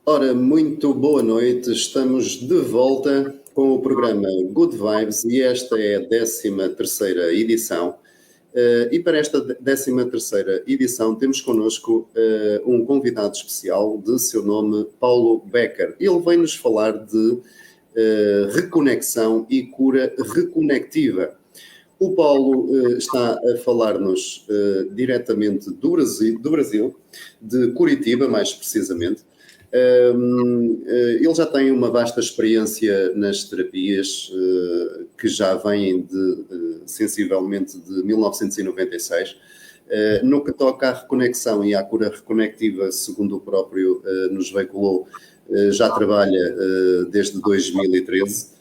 Ora, muito boa noite. Estamos de volta com o programa Good Vibes e esta é a 13ª edição. E para esta 13ª edição temos connosco um convidado especial de seu nome, Paulo Becker. Ele vem-nos falar de reconexão e cura reconectiva. O Paulo está a falar-nos diretamente do Brasil, de Curitiba, mais precisamente. Ele já tem uma vasta experiência nas terapias que já vêm sensivelmente de 1996. No que toca à reconexão e à cura reconectiva, segundo o próprio nos veiculou, já trabalha desde 2013.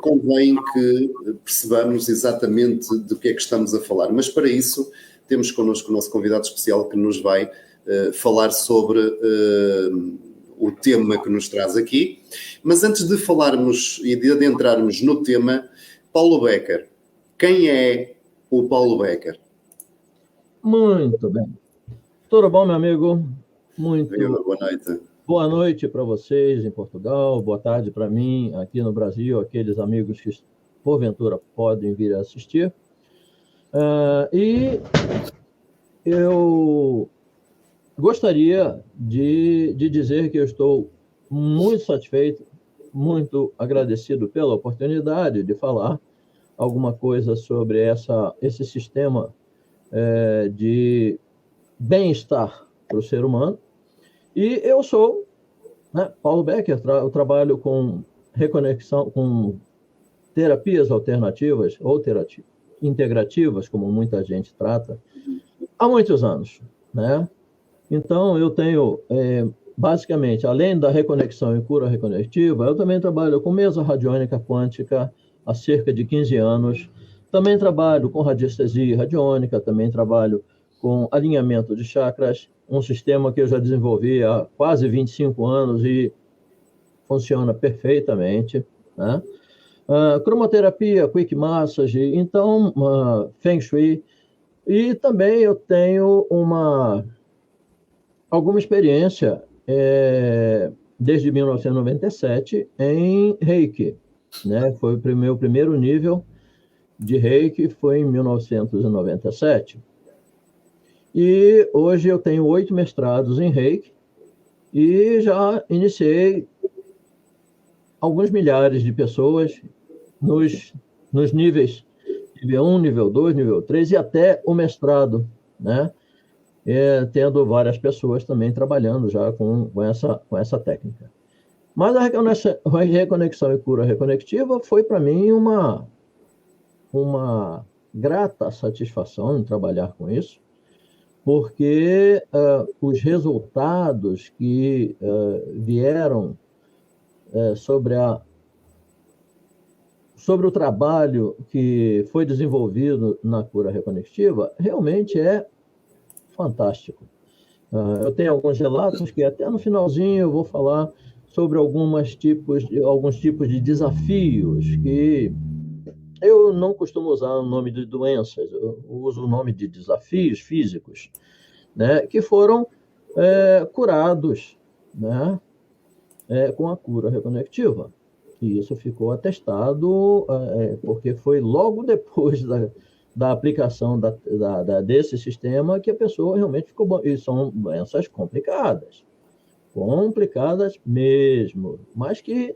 Convém que percebamos exatamente do que é que estamos a falar. Mas para isso temos connosco o nosso convidado especial que nos vai falar sobre o tema que nos traz aqui. Mas antes de falarmos e de adentrarmos no tema, Paulo Becker. Quem é o Paulo Becker? Muito bem. Tudo bom, meu amigo? Viva, boa noite. Boa noite para vocês em Portugal, boa tarde para mim aqui no Brasil, aqueles amigos que porventura podem vir a assistir. E eu gostaria de dizer que eu estou muito satisfeito, muito agradecido pela oportunidade de falar alguma coisa sobre esse sistema de bem-estar para o ser humano. E eu sou Paulo Becker, eu trabalho com reconexão, com terapias alternativas ou integrativas, como muita gente trata, há muitos anos, né? Então, eu tenho, basicamente, além da reconexão e cura reconectiva, eu também trabalho com mesa radiônica quântica há cerca de 15 anos, também trabalho com radiestesia radiônica, também trabalho com alinhamento de chakras, um sistema que eu já desenvolvi há quase 25 anos e funciona perfeitamente, né? Cromoterapia, quick massage, então, Feng Shui, e também eu tenho alguma experiência desde 1997 em Reiki, né? Foi o meu primeiro nível de Reiki, foi em 1997. E hoje eu tenho 8 mestrados em Reiki e já iniciei alguns milhares de pessoas nos níveis nível 1, nível 2, nível 3 e até o mestrado, né? Tendo várias pessoas também trabalhando já com essa técnica. Mas a reconexão e cura reconectiva foi para mim uma grata satisfação em trabalhar com isso, porque os resultados que vieram sobre o trabalho que foi desenvolvido na cura reconectiva realmente é fantástico. Eu tenho alguns relatos que até no finalzinho eu vou falar sobre alguns tipos de desafios que eu não costumo usar o nome de doenças, eu uso o nome de desafios físicos, né, que foram curados, né, com a cura reconectiva. E isso ficou atestado porque foi logo depois da aplicação desse sistema que a pessoa realmente ficou bom. E são doenças complicadas mesmo, mas que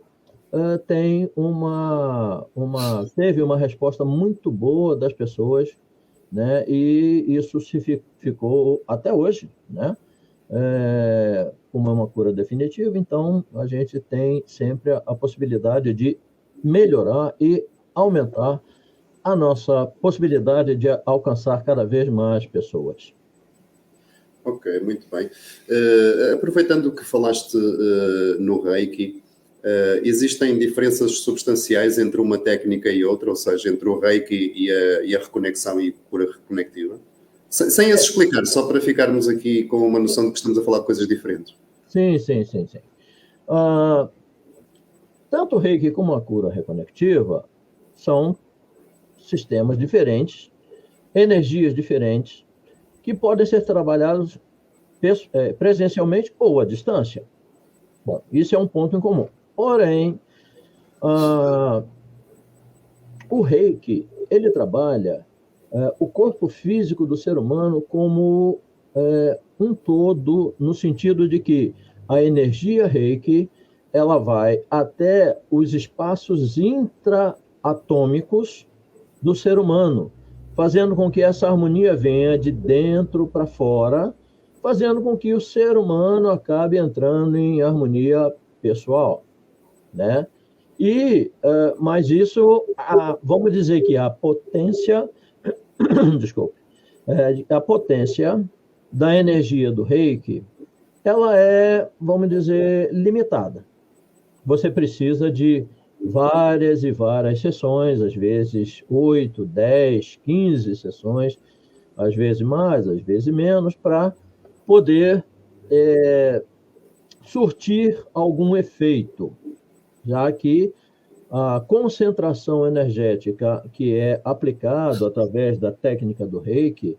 teve uma resposta muito boa das pessoas, né? E isso ficou até hoje, né? Como é uma cura definitiva, então a gente tem sempre a possibilidade de melhorar e aumentar a nossa possibilidade de alcançar cada vez mais pessoas. Ok, muito bem. Aproveitando que falaste no Reiki, existem diferenças substanciais entre uma técnica e outra, ou seja, entre o Reiki e a reconexão e cura reconectiva? Sem as explicar, só para ficarmos aqui com uma noção de que estamos a falar de coisas diferentes. Sim. Tanto o Reiki como a cura reconectiva são sistemas diferentes, energias diferentes, que podem ser trabalhados presencialmente ou à distância. Bom, isso é um ponto em comum. Porém, o Reiki, ele trabalha o corpo físico do ser humano como um todo, no sentido de que a energia Reiki, ela vai até os espaços intraatômicos do ser humano, fazendo com que essa harmonia venha de dentro para fora, fazendo com que o ser humano acabe entrando em harmonia pessoal, né? Mas isso, vamos dizer que a potência, desculpe, a potência da energia do Reiki, ela é, vamos dizer, limitada. Você precisa de várias e várias sessões, às vezes 8, 10, 15 sessões, às vezes mais, às vezes menos, para poder surtir algum efeito, já que a concentração energética que é aplicada através da técnica do Reiki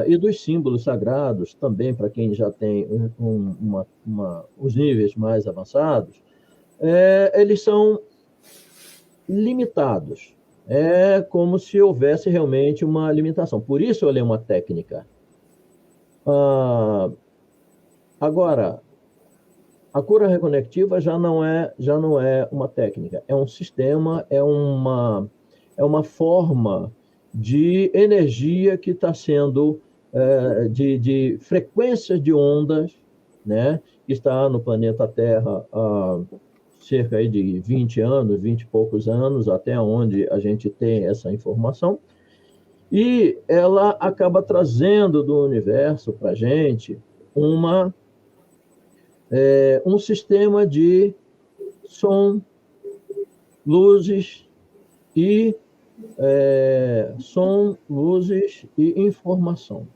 e dos símbolos sagrados, também para quem já tem os níveis mais avançados, eles são limitados. É como se houvesse realmente uma limitação. Por isso ela é uma técnica. Agora, a cura reconectiva já não é uma técnica, é um sistema, é uma forma de energia que está sendo, de frequências de ondas, né, que está no planeta Terra há cerca aí de 20 anos, 20 e poucos anos, até onde a gente tem essa informação, e ela acaba trazendo do universo para a gente um sistema de som, luzes e informação.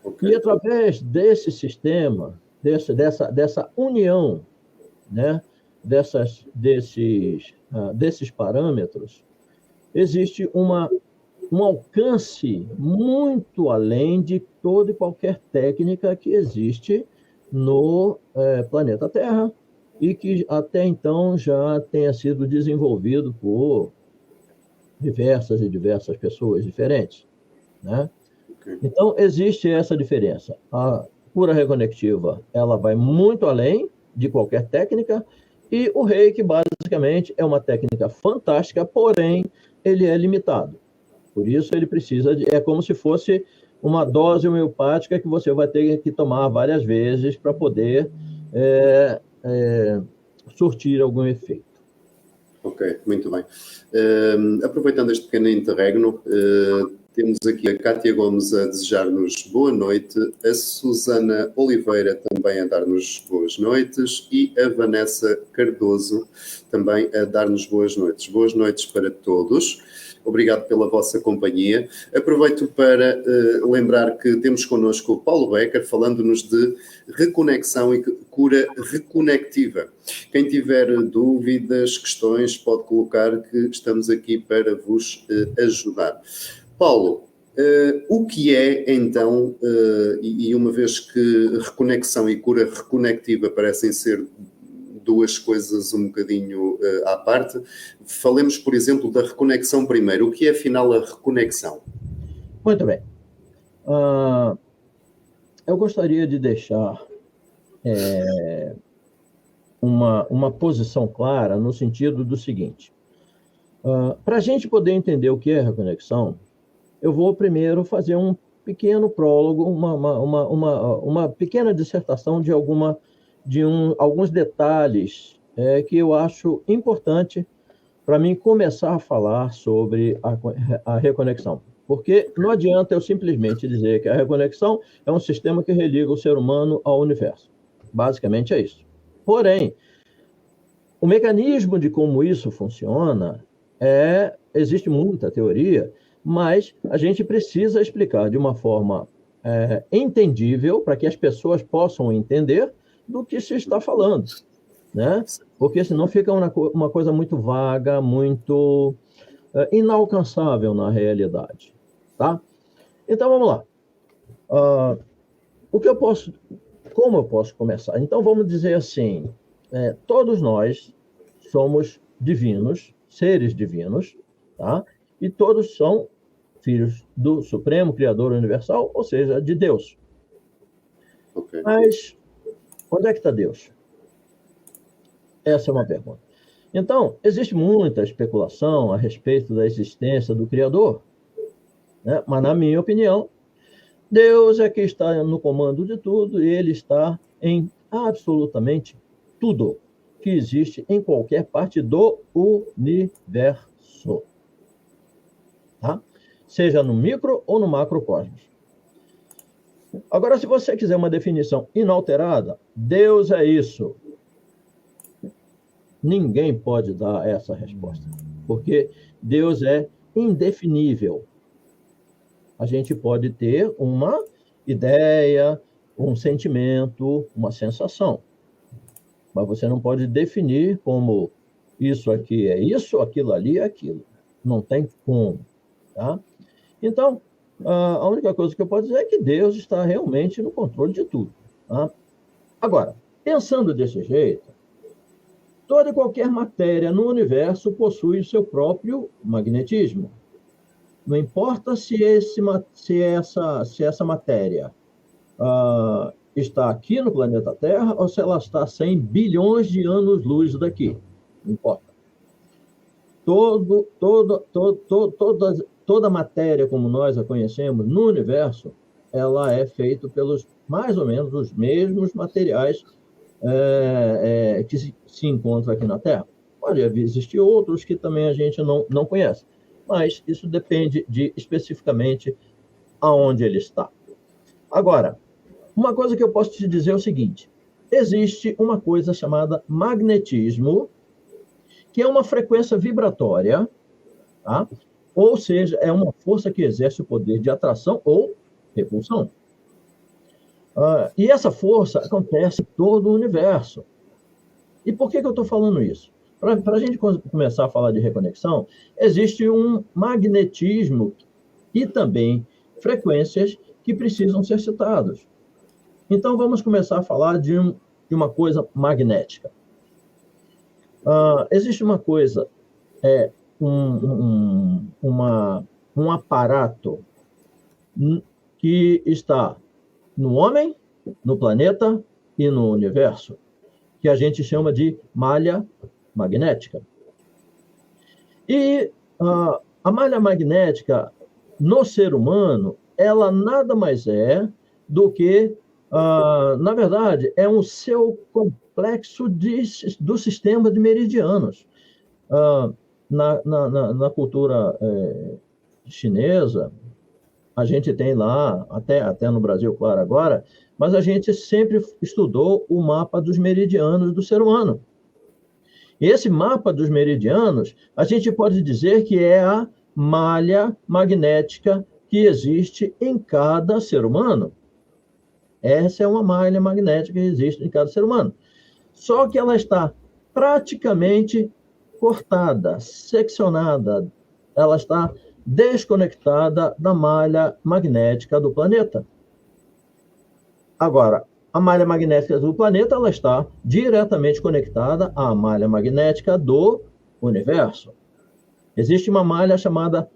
Okay. E através desse sistema, dessa união, né, desses parâmetros, existe um alcance muito além de toda e qualquer técnica que existe no planeta Terra e que até então já tenha sido desenvolvido por diversas pessoas diferentes, né? Okay. Então, existe essa diferença. A cura reconectiva, ela vai muito além de qualquer técnica, e o Reiki, basicamente, é uma técnica fantástica, porém, ele é limitado. Por isso, ele precisa é como se fosse uma dose homeopática que você vai ter que tomar várias vezes para poder surtir algum efeito. Ok, muito bem. Aproveitando este pequeno interregno, temos aqui a Cátia Gomes a desejar-nos boa noite, a Susana Oliveira também a dar-nos boas noites e a Vanessa Cardoso também a dar-nos boas noites. Boas noites para todos. Obrigado pela vossa companhia. Aproveito para lembrar que temos connosco o Paulo Becker, falando-nos de reconexão e cura reconectiva. Quem tiver dúvidas, questões, pode colocar que estamos aqui para vos ajudar. Paulo, o que é então, e uma vez que reconexão e cura reconectiva parecem ser duas coisas um bocadinho à parte, falemos, por exemplo, da reconexão primeiro. O que é, afinal, a reconexão? Muito bem. Eu gostaria de deixar uma posição clara no sentido do seguinte. Para a gente poder entender o que é reconexão, eu vou primeiro fazer um pequeno prólogo, uma pequena dissertação de alguns detalhes que eu acho importante para mim começar a falar sobre a reconexão. Porque não adianta eu simplesmente dizer que a reconexão é um sistema que religa o ser humano ao universo. Basicamente é isso. Porém, o mecanismo de como isso funciona existe muita teoria, mas a gente precisa explicar de uma forma entendível para que as pessoas possam entender do que se está falando, né? Porque senão fica uma coisa muito vaga, muito inalcançável na realidade, tá? Então, vamos lá. Como eu posso começar? Então, vamos dizer assim, todos nós somos divinos, seres divinos, tá? E todos são filhos do Supremo Criador Universal, ou seja, de Deus. Ok. Mas onde é que está Deus? Essa é uma pergunta. Então, existe muita especulação a respeito da existência do Criador, né? Mas, na minha opinião, Deus é que está no comando de tudo e ele está em absolutamente tudo que existe em qualquer parte do universo. Tá? Seja no micro ou no macrocosmos. Agora, se você quiser uma definição inalterada, Deus é isso. Ninguém pode dar essa resposta, porque Deus é indefinível. A gente pode ter uma ideia, um sentimento, uma sensação, mas você não pode definir como isso aqui é isso, aquilo ali é aquilo. Não tem como. Tá? Então, a única coisa que eu posso dizer é que Deus está realmente no controle de tudo. Tá? Agora, pensando desse jeito, toda e qualquer matéria no universo possui o seu próprio magnetismo. Não importa se essa matéria está aqui no planeta Terra ou se ela está a 100 bilhões de anos-luz daqui. Não importa. Toda matéria, como nós a conhecemos no universo, ela é feita pelos mais ou menos os mesmos materiais que se encontram aqui na Terra. Pode existir outros que também a gente não conhece, mas isso depende de especificamente aonde ele está. Agora, uma coisa que eu posso te dizer é o seguinte: existe uma coisa chamada magnetismo, que é uma frequência vibratória, tá? Ou seja, é uma força que exerce o poder de atração ou repulsão. E essa força acontece em todo o universo. E por que eu estou falando isso? Para a gente começar a falar de reconexão, existe um magnetismo e também frequências que precisam ser citadas. Então, vamos começar a falar de uma coisa magnética. Existe uma coisa, um aparato que está no homem, no planeta e no universo, que a gente chama de malha magnética. E a malha magnética no ser humano, ela nada mais é do que, na verdade, é um seu complexo do sistema de meridianos. Na cultura chinesa, a gente tem lá, até no Brasil, claro, agora, mas a gente sempre estudou o mapa dos meridianos do ser humano. Esse mapa dos meridianos, a gente pode dizer que é a malha magnética que existe em cada ser humano. Essa é uma malha magnética que existe em cada ser humano. Só que ela está praticamente cortada, seccionada, ela está desconectada da malha magnética do planeta. Agora, a malha magnética do planeta, ela está diretamente conectada à malha magnética do universo. Existe uma malha chamada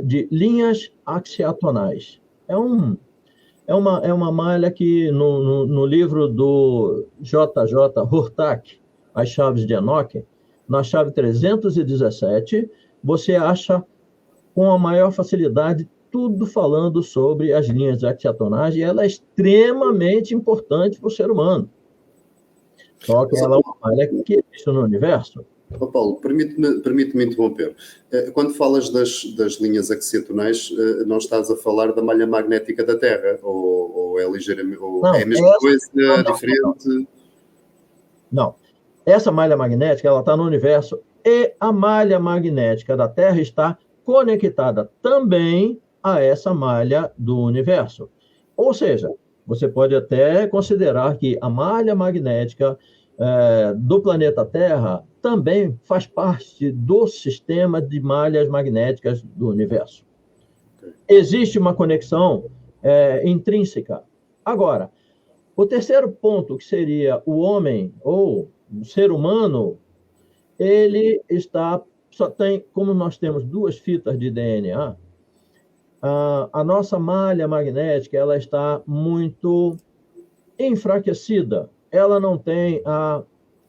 de linhas axiatonais. É uma malha que no livro do J.J. Hurtak, As Chaves de Enoque, na chave 317, você acha com a maior facilidade tudo falando sobre as linhas axiatonais, e ela é extremamente importante para o ser humano. Só que ela é uma malha que existe no universo. Paulo, permite-me interromper. Quando falas das linhas axiatonais, não estás a falar da malha magnética da Terra? Ou é ligeiramente... Ou é a mesma coisa, diferente? Não. Essa malha magnética, ela está no universo, e a malha magnética da Terra está conectada também a essa malha do universo. Ou seja, você pode até considerar que a malha magnética do planeta Terra também faz parte do sistema de malhas magnéticas do universo. Existe uma conexão intrínseca Agora, o terceiro ponto, que seria o homem ou o ser humano, ele só tem, como nós temos duas fitas de DNA, a nossa malha magnética ela está muito enfraquecida. Ela não tem a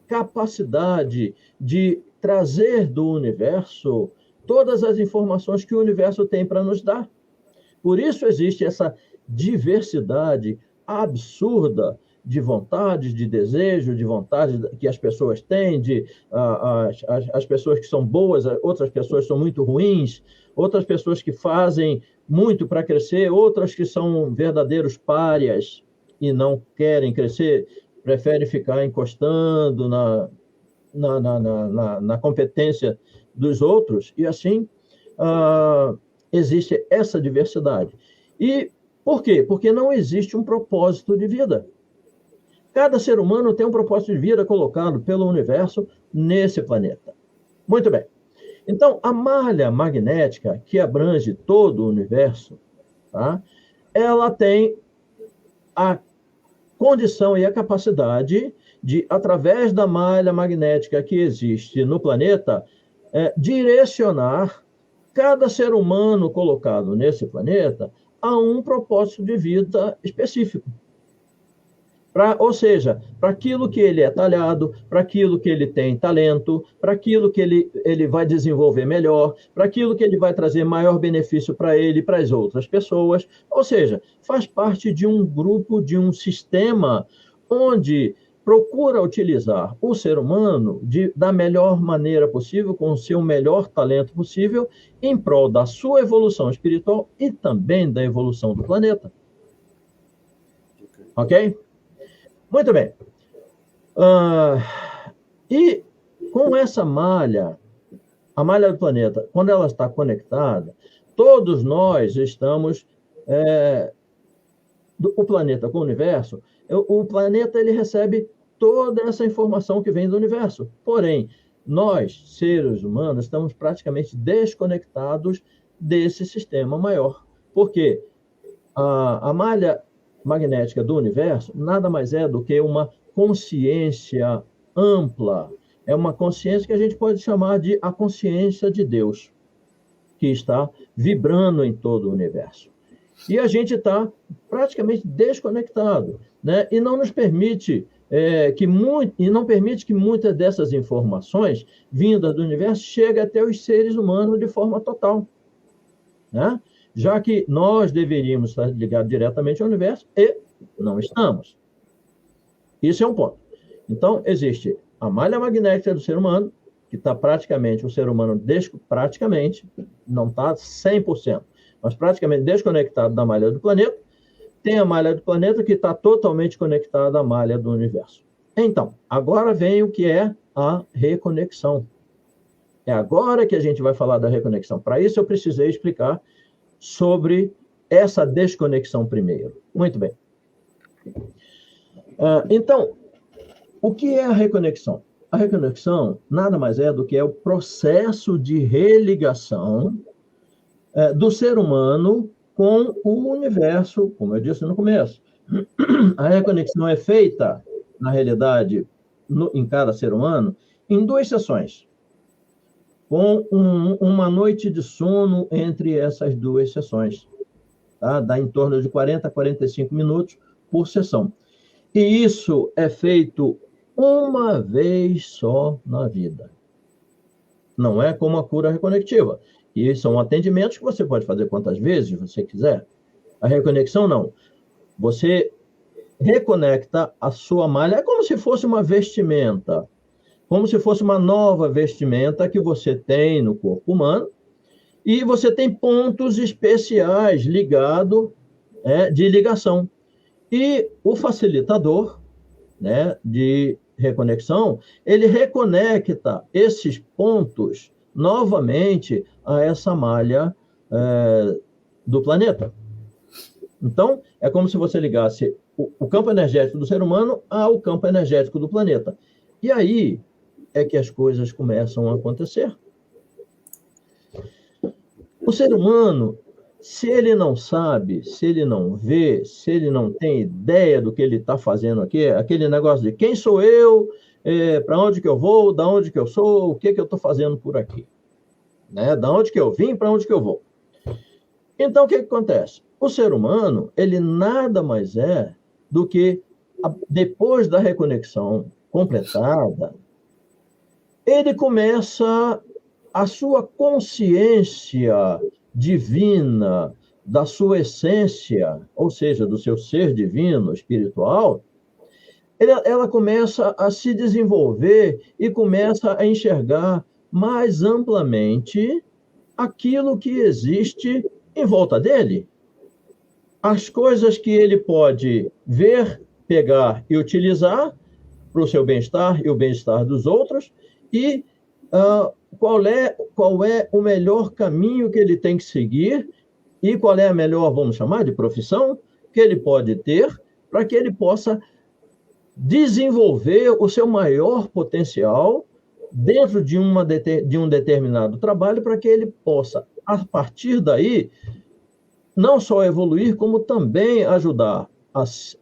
capacidade de trazer do universo todas as informações que o universo tem para nos dar. Por isso existe essa diversidade absurda de vontades, de desejos, de vontades que as pessoas têm, as pessoas que são boas, outras pessoas são muito ruins, outras pessoas que fazem muito para crescer, outras que são verdadeiros párias e não querem crescer, preferem ficar encostando na competência dos outros, e assim existe essa diversidade. E por quê? Porque não existe um propósito de vida. Cada ser humano tem um propósito de vida colocado pelo universo nesse planeta. Muito bem. Então, a malha magnética, que abrange todo o universo, tá? Ela tem a condição e a capacidade de, através da malha magnética que existe no planeta, direcionar cada ser humano colocado nesse planeta a um propósito de vida específico. Ou seja, para aquilo que ele é talhado, para aquilo que ele tem talento, para aquilo que ele vai desenvolver melhor, para aquilo que ele vai trazer maior benefício para ele e para as outras pessoas. Ou seja, faz parte de um grupo, de um sistema onde procura utilizar o ser humano da melhor maneira possível, com o seu melhor talento possível, em prol da sua evolução espiritual e também da evolução do planeta. Ok? Muito bem. E com essa malha, a malha do planeta, quando ela está conectada, todos nós estamos... o planeta com o universo, o planeta ele recebe toda essa informação que vem do universo. Porém, nós, seres humanos, estamos praticamente desconectados desse sistema maior. Por quê? A malha magnética do universo nada mais é do que uma consciência ampla. É uma consciência que a gente pode chamar de a consciência de Deus, que está vibrando em todo o universo. E a gente está praticamente desconectado, né? E não nos permite não permite que muitas dessas informações vindas do universo cheguem até os seres humanos de forma total, né? Já que nós deveríamos estar ligados diretamente ao universo e não estamos. Isso é um ponto. Então, existe a malha magnética do ser humano, que está praticamente, o ser humano praticamente, não está 100%, mas praticamente desconectado da malha do planeta. Tem a malha do planeta que está totalmente conectada à malha do universo. Então, agora vem o que é a reconexão. É agora que a gente vai falar da reconexão. Para isso, eu precisei explicar sobre essa desconexão primeiro. Muito bem. Então, o que é a reconexão? A reconexão nada mais é do que é o processo de religação do ser humano com o universo, como eu disse no começo. A reconexão é feita, na realidade, em cada ser humano, em 2 sessões, com uma noite de sono entre essas 2 sessões. Tá? Dá em torno de 40 a 45 minutos por sessão. E isso é feito uma vez só na vida. Não é como a cura reconectiva. E são atendimentos que você pode fazer quantas vezes você quiser. A reconexão, não. Você reconecta a sua malha, é como se fosse uma vestimenta, como se fosse uma nova vestimenta que você tem no corpo humano, e você tem pontos especiais ligados, de ligação. E o facilitador, né, de reconexão, ele reconecta esses pontos novamente a essa malha do planeta. Então, é como se você ligasse o campo energético do ser humano ao campo energético do planeta. E aí é que as coisas começam a acontecer. O ser humano Se ele não sabe, se ele não vê, se ele não tem ideia do que ele está fazendo aqui, aquele negócio de quem sou eu, para onde que eu vou, da onde que eu sou, o que que eu estou fazendo por aqui, né? Da onde que eu vim, para onde que eu vou. Então, o que que acontece? O ser humano, ele nada mais é do que, depois da reconexão completada, ele começa a sua consciência divina, da sua essência, ou seja, do seu ser divino, espiritual, ela começa a se desenvolver e começa a enxergar mais amplamente aquilo que existe em volta dele. As coisas que ele pode ver, pegar e utilizar para o seu bem-estar e o bem-estar dos outros, e qual é o melhor caminho que ele tem que seguir e qual é a melhor, vamos chamar de profissão, que ele pode ter para que ele possa desenvolver o seu maior potencial dentro de um determinado trabalho, para que ele possa, a partir daí, não só evoluir, como também ajudar as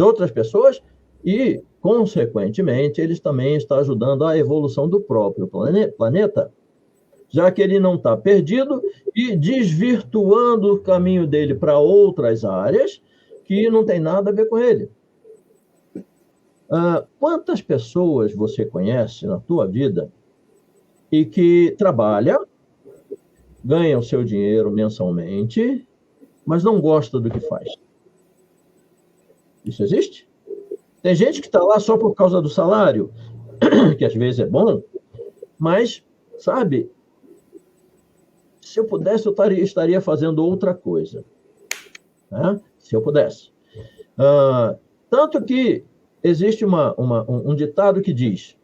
outras pessoas e, consequentemente, eles também estão ajudando a evolução do próprio planeta, já que ele não está perdido e desvirtuando o caminho dele para outras áreas que não tem nada a ver com ele. Quantas pessoas você conhece na tua vida e que trabalha, ganha o seu dinheiro mensalmente, mas não gosta do que faz? Isso existe? Tem gente que está lá só por causa do salário, que às vezes é bom, mas, sabe, se eu pudesse, eu estaria fazendo outra coisa. Né? Se eu pudesse. Tanto que existe um ditado que diz: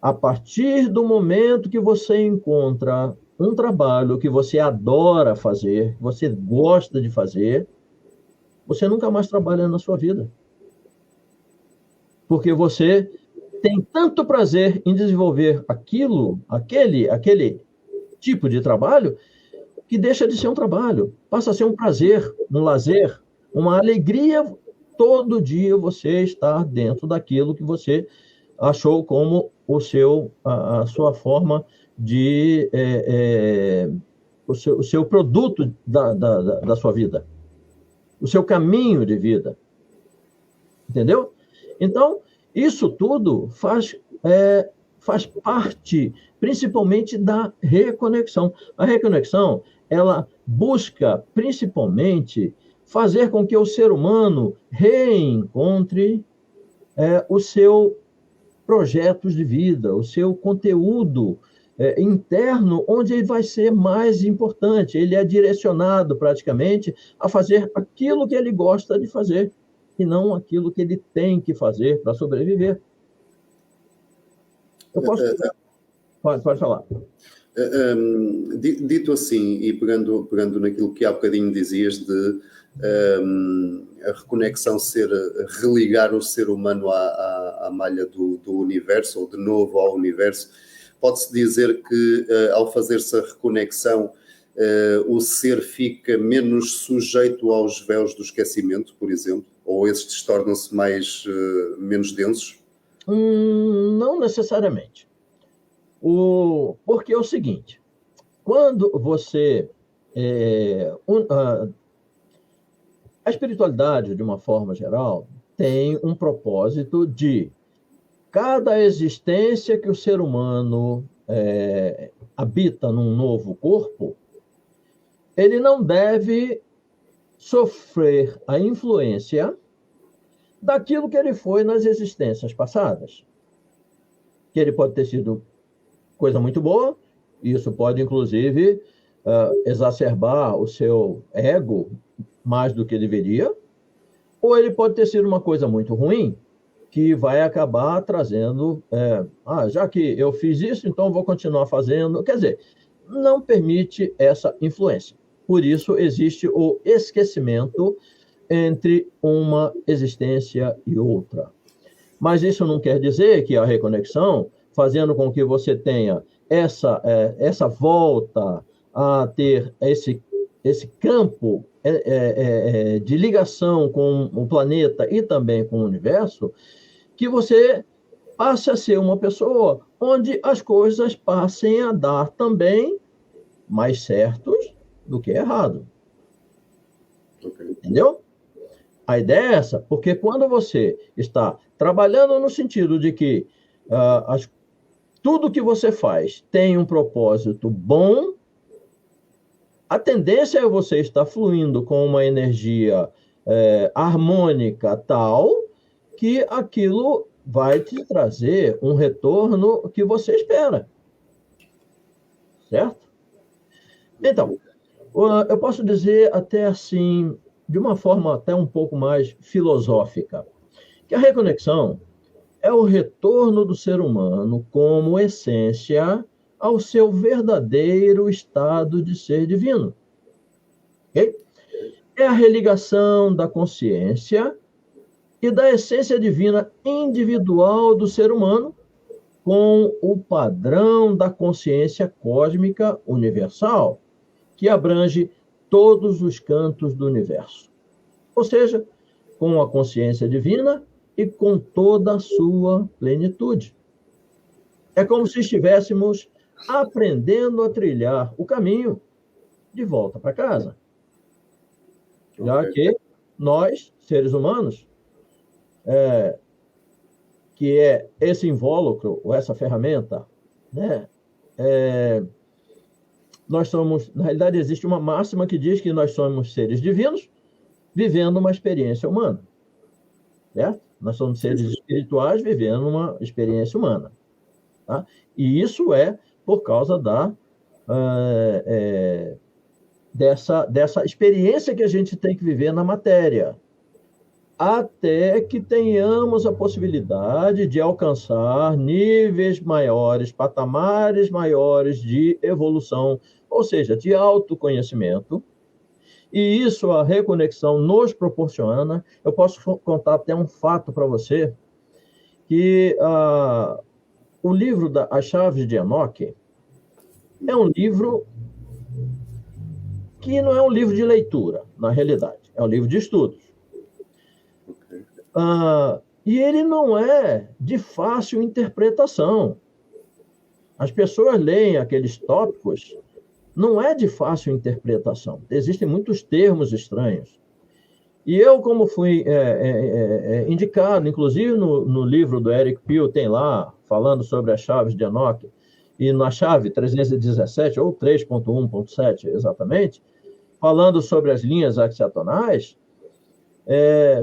a partir do momento que você encontra um trabalho que você adora fazer, que você gosta de fazer, você nunca mais trabalha na sua vida. Porque você tem tanto prazer em desenvolver aquele tipo de trabalho, que deixa de ser um trabalho, passa a ser um prazer, um lazer, uma alegria. Todo dia você está dentro daquilo que você achou como a sua forma de... o seu produto da sua vida, o seu caminho de vida. Entendeu? Então, isso tudo faz parte, principalmente, da reconexão. A reconexão, ela busca, principalmente, fazer com que o ser humano reencontre o seu projeto de vida, o seu conteúdo interno, onde ele vai ser mais importante. Ele é direcionado, praticamente, a fazer aquilo que ele gosta de fazer, e não aquilo que ele tem que fazer para sobreviver. Eu posso... Pode falar. Dito assim, e pegando naquilo que há bocadinho dizias de a reconexão ser religar o ser humano à malha do universo, ou de novo ao universo, pode-se dizer que ao fazer-se a reconexão o ser fica menos sujeito aos véus do esquecimento, por exemplo, ou estes tornam-se menos densos? Não necessariamente. Porque é o seguinte: quando você... a espiritualidade, de uma forma geral, tem um propósito de cada existência que o ser humano habita num novo corpo, ele não deve sofrer a influência daquilo que ele foi nas existências passadas. Que ele pode ter sido coisa muito boa, e isso pode, inclusive, exacerbar o seu ego mais do que deveria, ou ele pode ter sido uma coisa muito ruim, que vai acabar trazendo... já que eu fiz isso, então vou continuar fazendo. Quer dizer, não permite essa influência. Por isso, existe o esquecimento entre uma existência e outra. Mas isso não quer dizer que a reconexão, fazendo com que você tenha essa volta a ter esse campo de ligação com o planeta e também com o universo, que você passe a ser uma pessoa onde as coisas passem a dar também mais certos do que errado. Ok. Entendeu? A ideia é essa, porque quando você está trabalhando no sentido de que tudo que você faz tem um propósito bom, a tendência é você estar fluindo com uma energia harmônica tal que aquilo vai te trazer um retorno que você espera. Certo? Então, eu posso dizer até assim, de uma forma até um pouco mais filosófica, que a reconexão é o retorno do ser humano como essência ao seu verdadeiro estado de ser divino. Okay? É a religação da consciência e da essência divina individual do ser humano com o padrão da consciência cósmica universal, que abrange todos os cantos do universo. Ou seja, com a consciência divina e com toda a sua plenitude. É como se estivéssemos aprendendo a trilhar o caminho de volta para casa. Já que nós, seres humanos, que é esse invólucro, ou essa ferramenta, né? Nós somos, na realidade, existe uma máxima que diz que nós somos seres divinos vivendo uma experiência humana. Certo? Nós somos seres espirituais vivendo uma experiência humana. Tá? E isso é por causa dessa experiência que a gente tem que viver na matéria, até que tenhamos a possibilidade de alcançar níveis maiores, patamares maiores de evolução, ou seja, de autoconhecimento. E isso a reconexão nos proporciona. Eu posso contar até um fato para você, que o livro As Chaves de Enoque é um livro que não é um livro de leitura, na realidade. É um livro de estudos. E ele não é de fácil interpretação. As pessoas leem aqueles tópicos, não é de fácil interpretação. Existem muitos termos estranhos. E eu, como fui indicado, inclusive no livro do Eric Peel, tem lá, falando sobre as chaves de Enoque, e na chave 317, ou 3.1.7, exatamente, falando sobre as linhas axiatonais,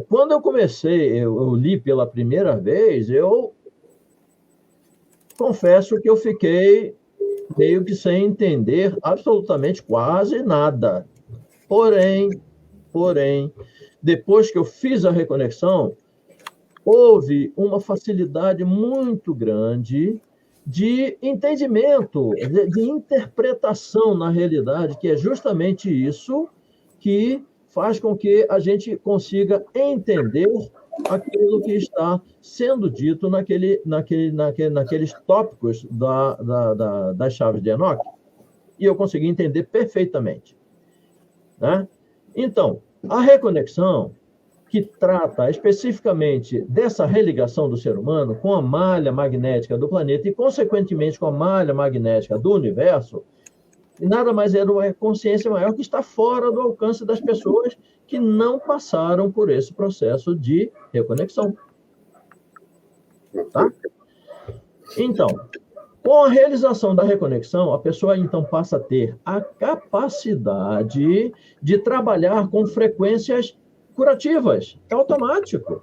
quando eu comecei, eu li pela primeira vez, eu confesso que eu fiquei meio que sem entender absolutamente quase nada. Porém, depois que eu fiz a reconexão, houve uma facilidade muito grande de entendimento, de interpretação na realidade, que é justamente isso que faz com que a gente consiga entender aquilo que está sendo dito naqueles tópicos das chaves de Enoque. E eu consegui entender perfeitamente. Né? Então, a reconexão, que trata especificamente dessa religação do ser humano com a malha magnética do planeta e, consequentemente, com a malha magnética do universo, nada mais é uma consciência maior que está fora do alcance das pessoas que não passaram por esse processo de reconexão. Tá? Então, com a realização da reconexão, a pessoa então passa a ter a capacidade de trabalhar com frequências curativas. É automático.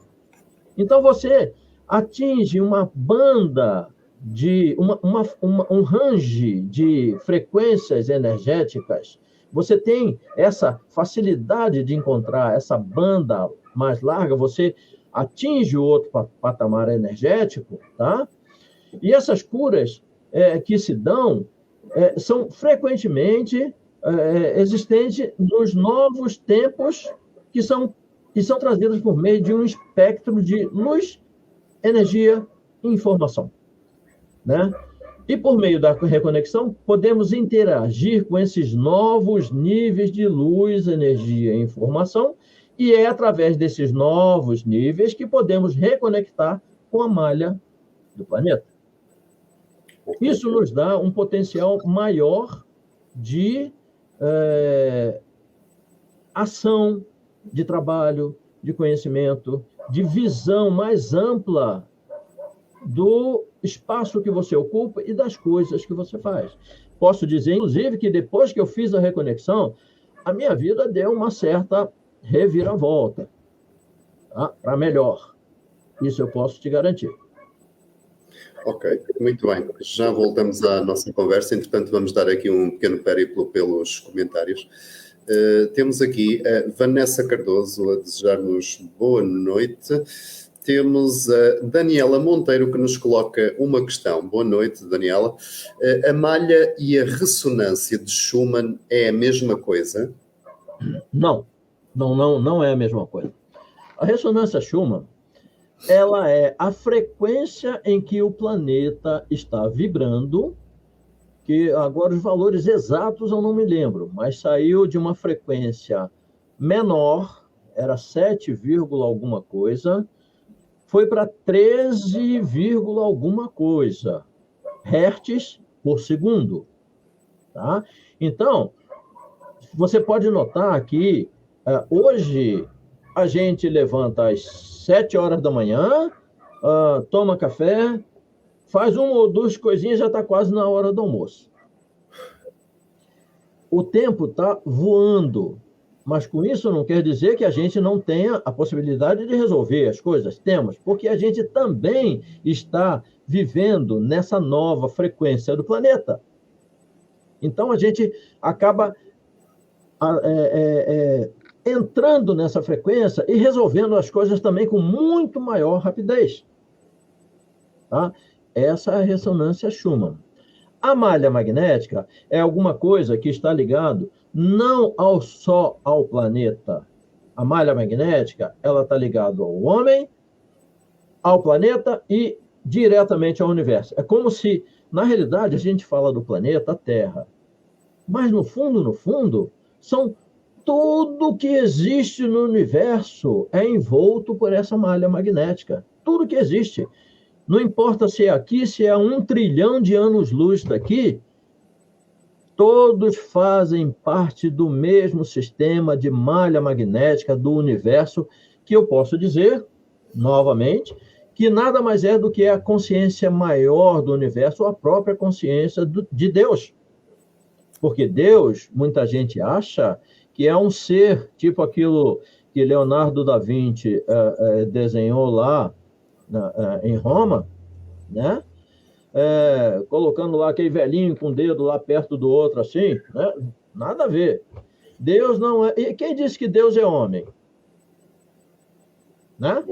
Então, você atinge uma banda um range de frequências energéticas. Você tem essa facilidade de encontrar essa banda mais larga, você atinge o outro patamar energético, tá? E essas curas que se dão são frequentemente existentes nos novos tempos que são trazidas por meio de um espectro de luz, energia e informação. Né? E por meio da reconexão, podemos interagir com esses novos níveis de luz, energia e informação, e é através desses novos níveis que podemos reconectar com a malha do planeta. Isso nos dá um potencial maior de ação, de trabalho, de conhecimento, de visão mais ampla do espaço que você ocupa e das coisas que você faz. Posso dizer, inclusive, que depois que eu fiz a reconexão, a minha vida deu uma certa reviravolta, tá? Para melhor. Isso eu posso te garantir. Ok, muito bem. Já voltamos à nossa conversa. Entretanto, vamos dar aqui um pequeno périplo pelos comentários. Temos aqui a Vanessa Cardoso a desejar-nos boa noite. Temos a Daniela Monteiro que nos coloca uma questão. Boa noite, Daniela. A malha e a ressonância de Schumann é a mesma coisa? Não é a mesma coisa. A ressonância Schumann, ela é a frequência em que o planeta está vibrando, que agora os valores exatos eu não me lembro, mas saiu de uma frequência menor, era 7, alguma coisa, foi para 13, alguma coisa, hertz por segundo. Tá? Então, você pode notar que hoje a gente levanta às 7 horas da manhã, toma café, faz uma ou duas coisinhas, já está quase na hora do almoço. O tempo está voando, mas com isso não quer dizer que a gente não tenha a possibilidade de resolver as coisas. Temos, porque a gente também está vivendo nessa nova frequência do planeta. Então a gente acaba entrando nessa frequência e resolvendo as coisas também com muito maior rapidez. Tá? Essa é a ressonância Schumann. A malha magnética é alguma coisa que está ligado não só ao planeta. A malha magnética, ela está ligada ao homem, ao planeta e diretamente ao universo. É como se, na realidade, a gente fala do planeta Terra, mas no fundo, são tudo que existe no universo é envolto por essa malha magnética. Tudo que existe. Não importa se é aqui, se é 1 trilhão de anos-luz daqui, todos fazem parte do mesmo sistema de malha magnética do universo, que eu posso dizer, novamente, que nada mais é do que a consciência maior do universo, a própria consciência de Deus. Porque Deus, muita gente acha que é um ser, tipo aquilo que Leonardo da Vinci desenhou lá em Roma, né? Colocando lá aquele velhinho com o dedo lá perto do outro, assim, né? Nada a ver. Deus não é... E quem disse que Deus é homem? Né?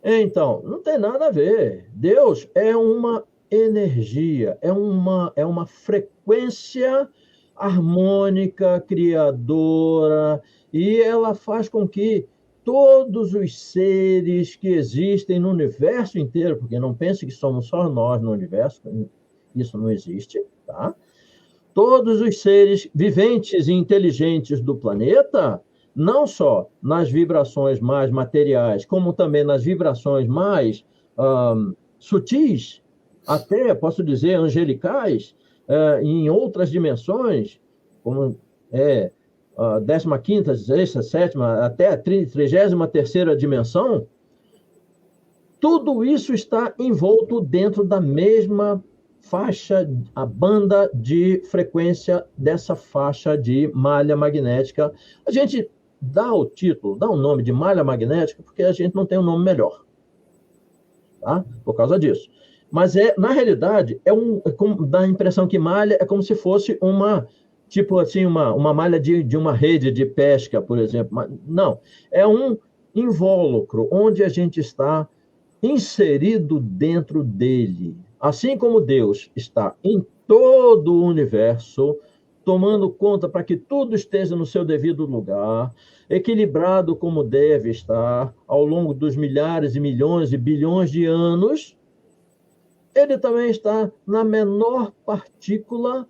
Então, não tem nada a ver. Deus é uma energia, é uma frequência harmônica, criadora, e ela faz com que todos os seres que existem no universo inteiro, porque não pense que somos só nós no universo, isso não existe, tá? Todos os seres viventes e inteligentes do planeta, não só nas vibrações mais materiais, como também nas vibrações mais sutis, até, posso dizer, angelicais, em outras dimensões, como a 15ª, 16ª, 7ª, até a 33ª dimensão, tudo isso está envolto dentro da mesma faixa, a banda de frequência dessa faixa de malha magnética. A gente dá o título, dá o nome de malha magnética, porque a gente não tem um nome melhor, tá? Por causa disso. Mas, na realidade, dá a impressão que malha é como se fosse tipo assim, uma malha de uma rede de pesca, por exemplo. Mas, não, é um invólucro onde a gente está inserido dentro dele. Assim como Deus está em todo o universo, tomando conta para que tudo esteja no seu devido lugar, equilibrado como deve estar ao longo dos milhares e milhões e bilhões de anos, ele também está na menor partícula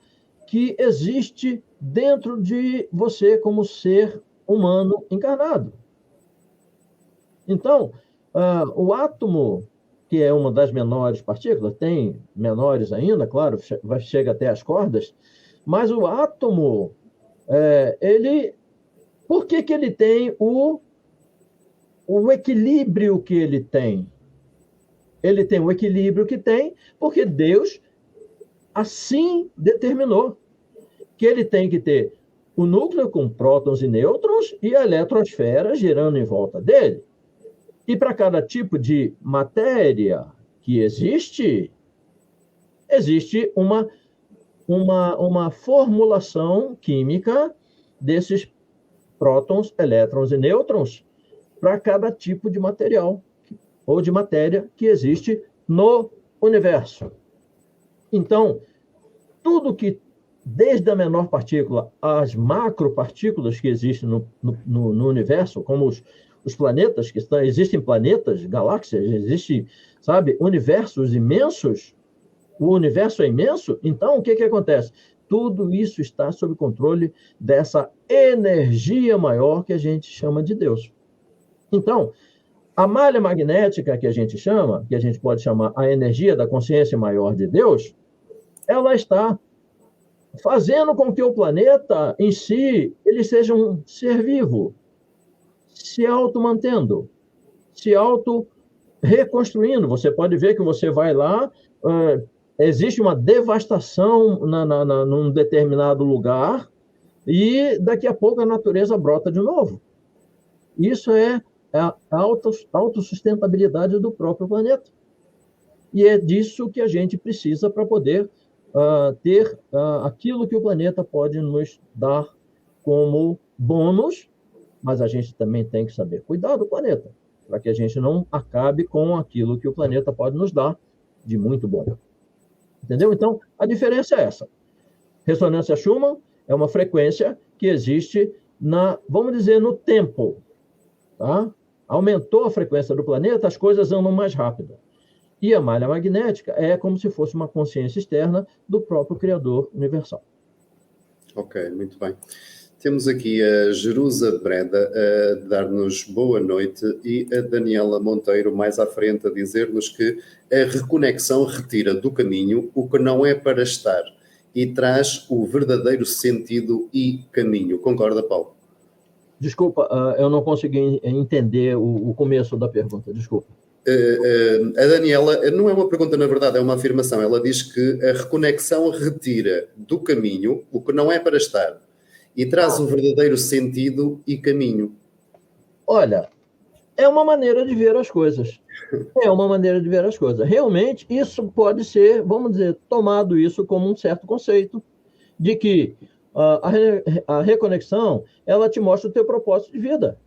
que existe dentro de você como ser humano encarnado. Então, o átomo, que é uma das menores partículas, tem menores ainda, claro, chega até as cordas, mas o átomo, por que ele tem o equilíbrio que ele tem? Ele tem o equilíbrio que tem porque Deus assim determinou que ele tem que ter o núcleo com prótons e nêutrons e a eletrosfera girando em volta dele. E para cada tipo de matéria que existe uma formulação química desses prótons, elétrons e nêutrons para cada tipo de material ou de matéria que existe no universo. Então, tudo que, desde a menor partícula às macropartículas que existem no universo, como os planetas que estão, existem planetas, galáxias, existem, sabe, universos imensos, o universo é imenso, então o que acontece? Tudo isso está sob controle dessa energia maior que a gente chama de Deus. Então, a malha magnética que a gente pode chamar a energia da consciência maior de Deus, ela está fazendo com que o planeta em si, ele seja um ser vivo, se auto-mantendo, se auto-reconstruindo. Você pode ver que você vai lá, existe uma devastação num determinado lugar e daqui a pouco a natureza brota de novo. Isso é a autossustentabilidade do próprio planeta. E é disso que a gente precisa para poder ter aquilo que o planeta pode nos dar como bônus, mas a gente também tem que saber cuidar do planeta, para que a gente não acabe com aquilo que o planeta pode nos dar de muito bom. Entendeu? Então, a diferença é essa. Ressonância Schumann é uma frequência que existe vamos dizer, no tempo. Tá? Aumentou a frequência do planeta, as coisas andam mais rápido. E a malha magnética é como se fosse uma consciência externa do próprio Criador universal. Ok, muito bem. Temos aqui a Jerusa Breda a dar-nos boa noite e a Daniela Monteiro mais à frente a dizer-nos que a reconexão retira do caminho o que não é para estar e traz o verdadeiro sentido e caminho. Concorda, Paulo? Desculpa, eu não consegui entender o começo da pergunta, desculpa. A Daniela, não é uma pergunta na verdade, é uma afirmação. Ela diz que a reconexão retira do caminho o que não é para estar e traz um verdadeiro sentido e caminho. Olha, é uma maneira de ver as coisas. É uma maneira de ver as coisas. Realmente, isso pode ser, vamos dizer, tomado isso como um certo conceito de que a reconexão, ela te mostra o teu propósito de vida.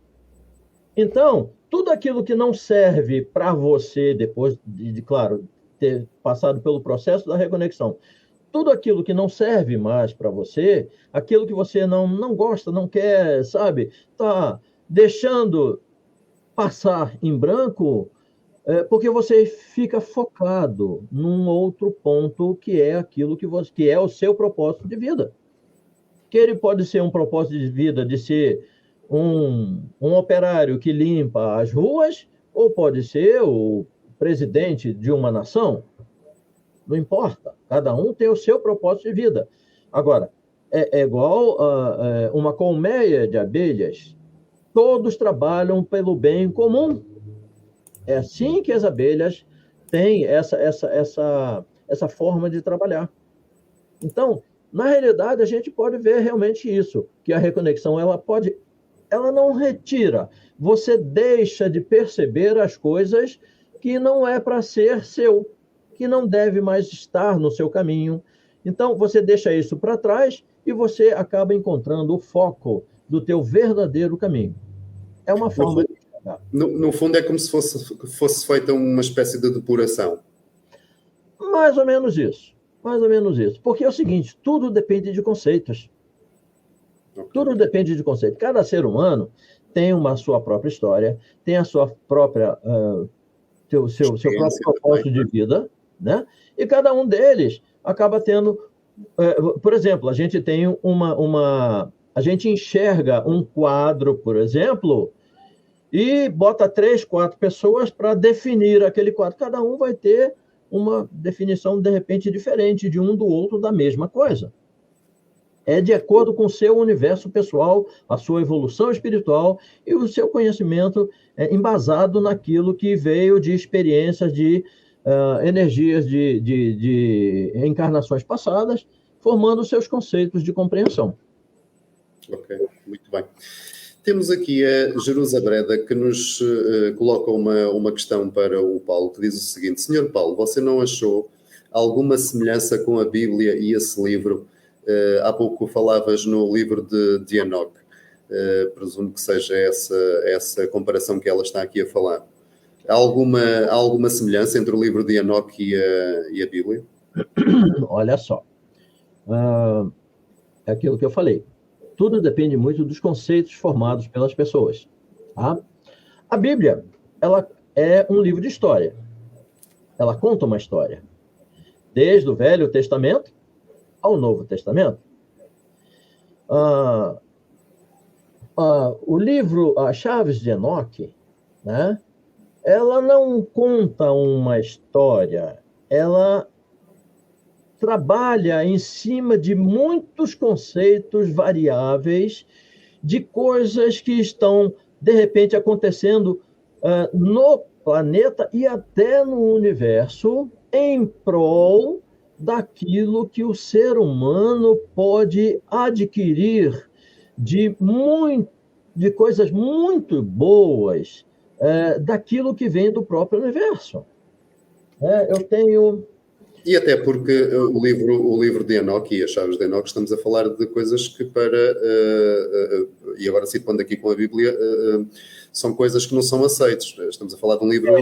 Então, tudo aquilo que não serve para você, depois claro, ter passado pelo processo da reconexão, tudo aquilo que não serve mais para você, aquilo que você não gosta, não quer, sabe, está deixando passar em branco, porque você fica focado num outro ponto que é aquilo que é o seu propósito de vida. Que ele pode ser um propósito de vida de ser um operário que limpa as ruas, ou pode ser o presidente de uma nação. Não importa. Cada um tem o seu propósito de vida. Agora, é igual uma colmeia de abelhas. Todos trabalham pelo bem comum. É assim que as abelhas têm essa forma de trabalhar. Então, na realidade, a gente pode ver realmente isso, que a reconexão, ela não retira. Você deixa de perceber as coisas que não é para ser seu, que não deve mais estar no seu caminho. Então, você deixa isso para trás e você acaba encontrando o foco do teu verdadeiro caminho. É uma forma de chegar. No fundo, é como se fosse feita uma espécie de depuração. Mais ou menos isso. Mais ou menos isso. Porque é o seguinte, tudo depende de conceitos. Okay. Tudo depende de conceitos. Cada ser humano tem uma sua própria história, tem a sua própria, seu próprio propósito de vida, né? E cada um deles acaba tendo... por exemplo, a gente tem a gente enxerga um quadro, por exemplo, e bota 3, 4 pessoas para definir aquele quadro. Cada um vai ter uma definição, de repente, diferente de um do outro da mesma coisa. É de acordo com o seu universo pessoal, a sua evolução espiritual e o seu conhecimento embasado naquilo que veio de experiências, de energias de encarnações passadas, formando seus conceitos de compreensão. Ok, muito bem. Temos aqui a Jerusa Breda, que nos coloca uma questão para o Paulo, que diz o seguinte: Senhor Paulo, você não achou alguma semelhança com a Bíblia e esse livro? Há pouco falavas no livro de Enoque. Presumo que seja essa comparação que ela está aqui a falar. Há alguma semelhança entre o livro de Enoque e a Bíblia? Olha só. É aquilo que eu falei. Tudo depende muito dos conceitos formados pelas pessoas. Tá? A Bíblia, ela é um livro de história. Ela conta uma história. Desde o Velho Testamento ao Novo Testamento. O livro As Chaves de Enoque, né? Ela não conta uma história. Ela trabalha em cima de muitos conceitos variáveis, de coisas que estão, de repente, acontecendo no planeta e até no universo, em prol daquilo que o ser humano pode adquirir de coisas muito boas, daquilo que vem do próprio universo. Eu tenho... E até porque o livro de Enoque e as Chaves de Enoque, estamos a falar de coisas que e agora situando aqui com a Bíblia, são coisas que não são aceitas. Estamos a falar de um livro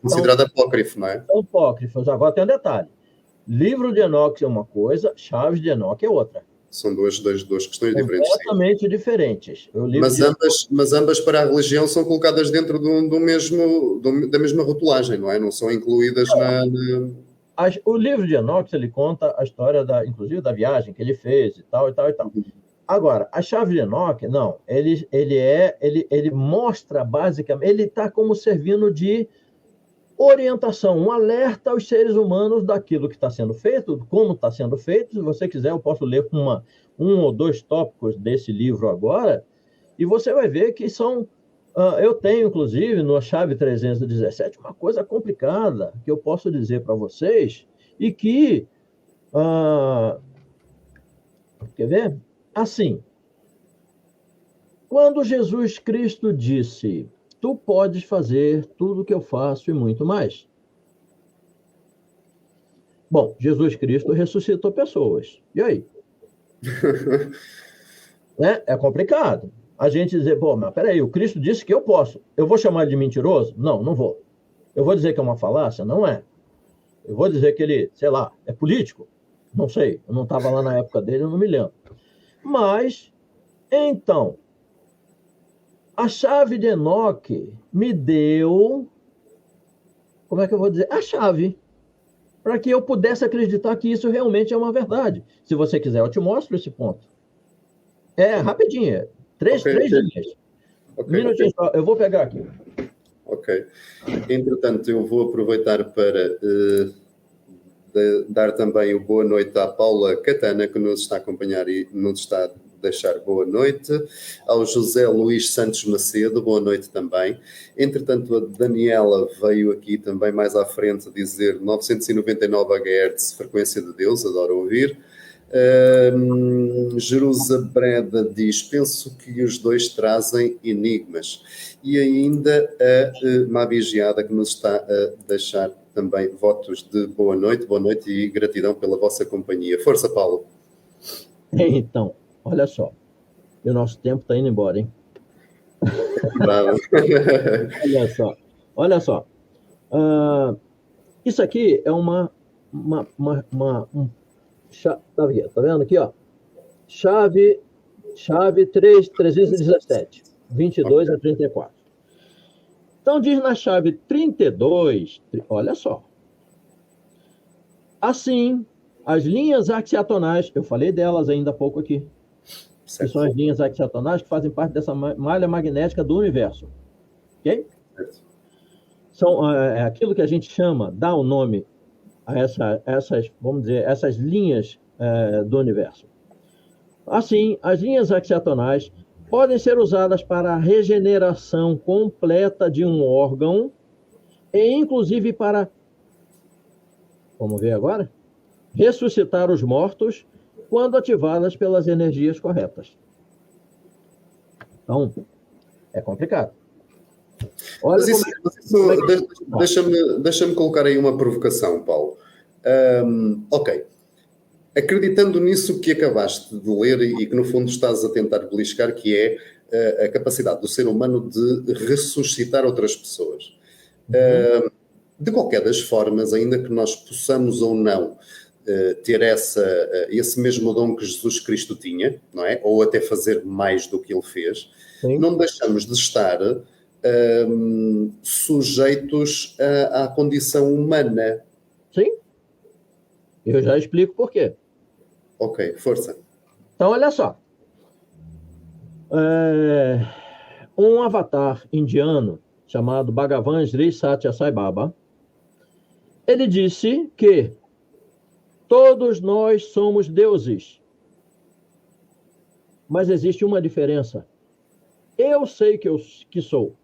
considerado apócrifo, não é? Apócrifos. Agora tem um detalhe. Livro de Enoque é uma coisa, Chaves de Enoque é outra. São duas questões diferentes. Completamente diferentes. Mas ambas para a religião são colocadas dentro da mesma rotulagem, não é? Não são incluídas O livro de Enoque, ele conta a história, inclusive, da viagem que ele fez e tal, e tal, e tal. Agora, a chave de Enoque, não. Ele mostra, basicamente, ele está como servindo de orientação, um alerta aos seres humanos daquilo que está sendo feito, como está sendo feito. Se você quiser, eu posso ler um ou dois tópicos desse livro agora, e você vai ver que são... eu tenho, inclusive, no Chave 317, uma coisa complicada que eu posso dizer para vocês e que... quer ver? Assim, quando Jesus Cristo disse: tu podes fazer tudo o que eu faço e muito mais. Bom, Jesus Cristo ressuscitou pessoas. E aí? É complicado. A gente dizer, mas peraí, o Cristo disse que eu posso. Eu vou chamar ele de mentiroso? Não, não vou. Eu vou dizer que é uma falácia? Não é. Eu vou dizer que ele, sei lá, é político? Não sei. Eu não estava lá na época dele, eu não me lembro. Mas, então, a chave de Enoque me deu, como é que eu vou dizer? A chave, para que eu pudesse acreditar que isso realmente é uma verdade. Se você quiser, eu te mostro esse ponto. Rapidinho, três linhas. Okay. Minutinho só, eu vou pegar aqui. Ok. Entretanto, eu vou aproveitar para dar também o boa noite à Paula Catana, que nos está a acompanhar e nos está a deixar boa noite. Ao José Luís Santos Macedo, boa noite também. Entretanto, a Daniela veio aqui também mais à frente dizer 999 HZ, frequência de Deus, adoro ouvir. Jerusa Breda diz: penso que os dois trazem enigmas. E ainda a Mabigiada, que nos está a deixar também votos de boa noite e gratidão pela vossa companhia. Força, Paulo. Então, olha só, o nosso tempo está indo embora, hein? Olha só. Isso aqui é tá vendo aqui, ó? Chave 317, 22 a 34. Então, diz na chave 32, olha só. Assim, as linhas axiatonais, eu falei delas ainda há pouco aqui, que são as linhas axiatonais que fazem parte dessa malha magnética do universo. Ok? São aquilo que a gente chama, dá o nome a essas, vamos dizer, essas linhas do universo. Assim, as linhas axiatonais podem ser usadas para a regeneração completa de um órgão e, inclusive, para, vamos ver agora, ressuscitar os mortos quando ativadas pelas energias corretas. Então, é complicado. Olha deixa-me colocar aí uma provocação, Paulo. Ok. Acreditando nisso que acabaste de ler e que no fundo estás a tentar beliscar, que é a capacidade do ser humano de ressuscitar outras pessoas. De qualquer das formas, ainda que nós possamos ou não ter esse mesmo dom que Jesus Cristo tinha, não é? Ou até fazer mais do que ele fez, sim, não deixamos de estar sujeitos à condição humana. Sim. Eu já explico por quê. Ok, força. Então, olha só. Um avatar indiano chamado Bhagavan Sri Satya Sai Baba, ele disse que todos nós somos deuses. Mas existe uma diferença. Eu sei que sou.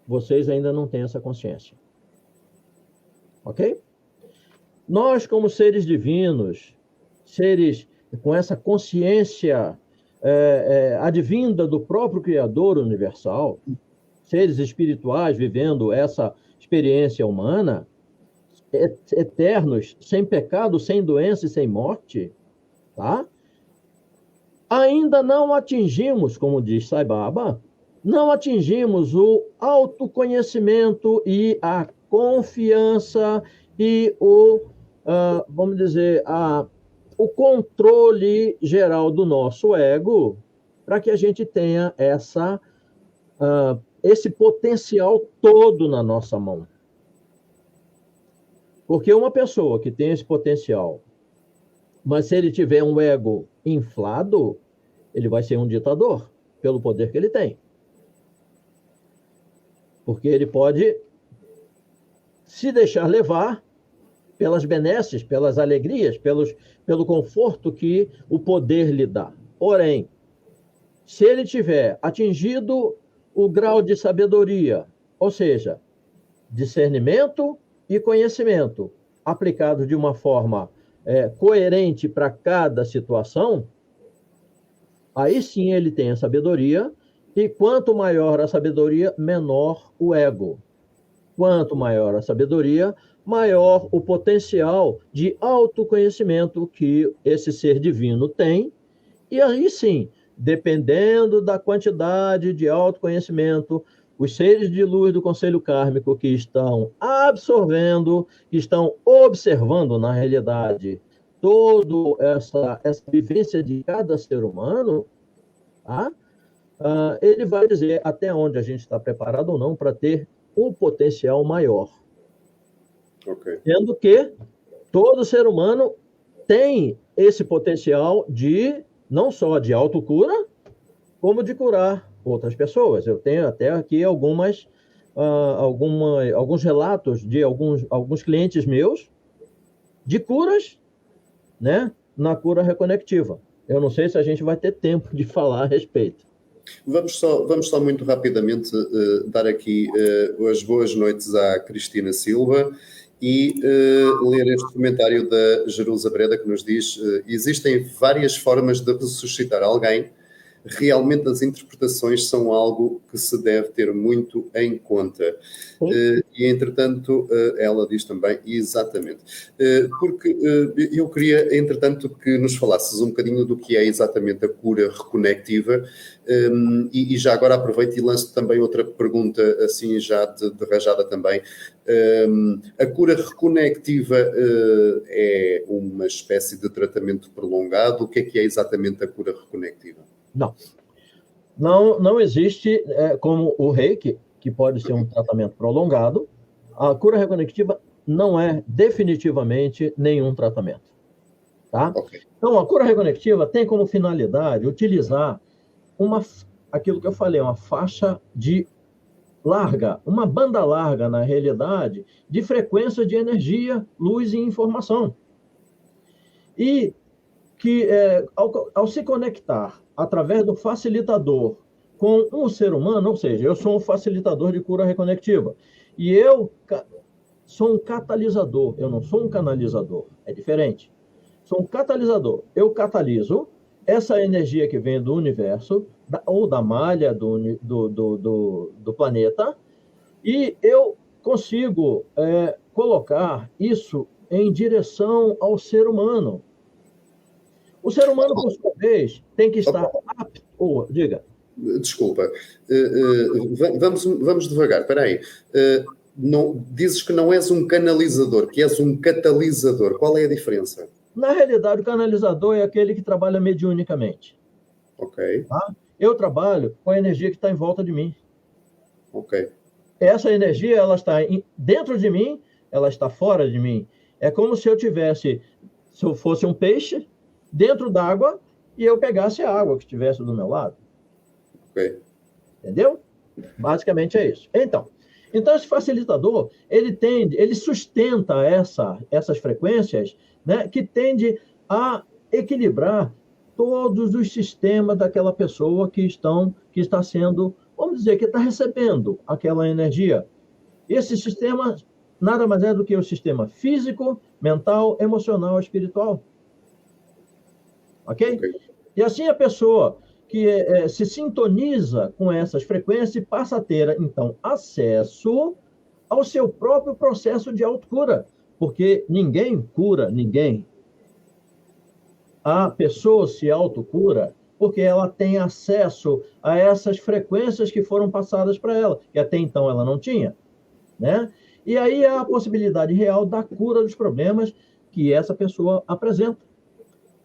Vocês ainda não têm essa consciência. Ok? Nós, como seres divinos, seres com essa consciência advinda do próprio Criador universal, seres espirituais vivendo essa experiência humana, eternos, sem pecado, sem doença e sem morte, tá? Ainda não atingimos, como diz Sai Baba, não atingimos o autoconhecimento e a confiança e vamos dizer, o controle geral do nosso ego para que a gente tenha esse potencial todo na nossa mão. Porque uma pessoa que tem esse potencial, mas se ele tiver um ego inflado, ele vai ser um ditador, pelo poder que ele tem. Porque ele pode se deixar levar pelas benesses, pelas alegrias, pelo conforto que o poder lhe dá. Porém, se ele tiver atingido o grau de sabedoria, ou seja, discernimento e conhecimento aplicado de uma forma coerente para cada situação, aí sim ele tem a sabedoria, e quanto maior a sabedoria, menor o ego. Quanto maior a sabedoria, maior o potencial de autoconhecimento que esse ser divino tem, e aí sim, dependendo da quantidade de autoconhecimento, os seres de luz do conselho kármico que estão absorvendo, que estão observando na realidade toda essa vivência de cada ser humano, tá? Ele vai dizer até onde a gente está preparado ou não para ter um potencial maior. Okay. Sendo que todo ser humano tem esse potencial não só de autocura, como de curar outras pessoas. Eu tenho até aqui alguns relatos de alguns clientes meus de curas, né, na cura reconectiva. Eu não sei se a gente vai ter tempo de falar a respeito. Vamos só muito rapidamente dar aqui as boas noites à Cristina Silva e ler este comentário da Jerusa Breda que nos diz: existem várias formas de ressuscitar alguém. Realmente as interpretações são algo que se deve ter muito em conta. E, entretanto, ela diz também, exatamente. Porque eu queria, entretanto, que nos falasses um bocadinho do que é exatamente a cura reconectiva. E já agora aproveito e lanço também outra pergunta, assim já de rajada também. A cura reconectiva é uma espécie de tratamento prolongado? O que é exatamente a cura reconectiva? Não existe como o Reiki, que pode ser um tratamento prolongado. A cura reconectiva não é definitivamente nenhum tratamento. Tá? Ok. Então, a cura reconectiva tem como finalidade utilizar aquilo que eu falei, uma faixa de larga, uma banda larga, na realidade, de frequência de energia, luz e informação. E que, ao se conectar através do facilitador com um ser humano, ou seja, eu sou um facilitador de cura reconectiva, e eu sou um catalisador, eu não sou um canalizador, é diferente. Sou um catalisador. Eu cataliso essa energia que vem do universo, ou da malha do planeta, e eu consigo colocar isso em direção ao ser humano. O ser humano, por sua vez, tem que estar apto. Diga. Desculpa. Vamos devagar. Espera aí. Dizes que não és um canalizador, que és um catalisador. Qual é a diferença? Na realidade, o canalizador é aquele que trabalha mediunicamente. Ok. Tá? Eu trabalho com a energia que está em volta de mim. Ok. Essa energia, ela está dentro de mim, ela está fora de mim. É como se eu fosse um peixe dentro d'água e eu pegasse a água que estivesse do meu lado. Ok. Entendeu? Basicamente é isso. Então esse facilitador, ele sustenta essas frequências, né, que tende a equilibrar todos os sistemas daquela pessoa que está sendo, vamos dizer, que está recebendo aquela energia. Esse sistema nada mais é do que o sistema físico, mental, emocional, espiritual. Ok? E assim a pessoa que se sintoniza com essas frequências passa a ter, então, acesso ao seu próprio processo de autocura, porque ninguém cura ninguém. A pessoa se autocura porque ela tem acesso a essas frequências que foram passadas para ela, que até então ela não tinha, né? E aí há a possibilidade real da cura dos problemas que essa pessoa apresenta.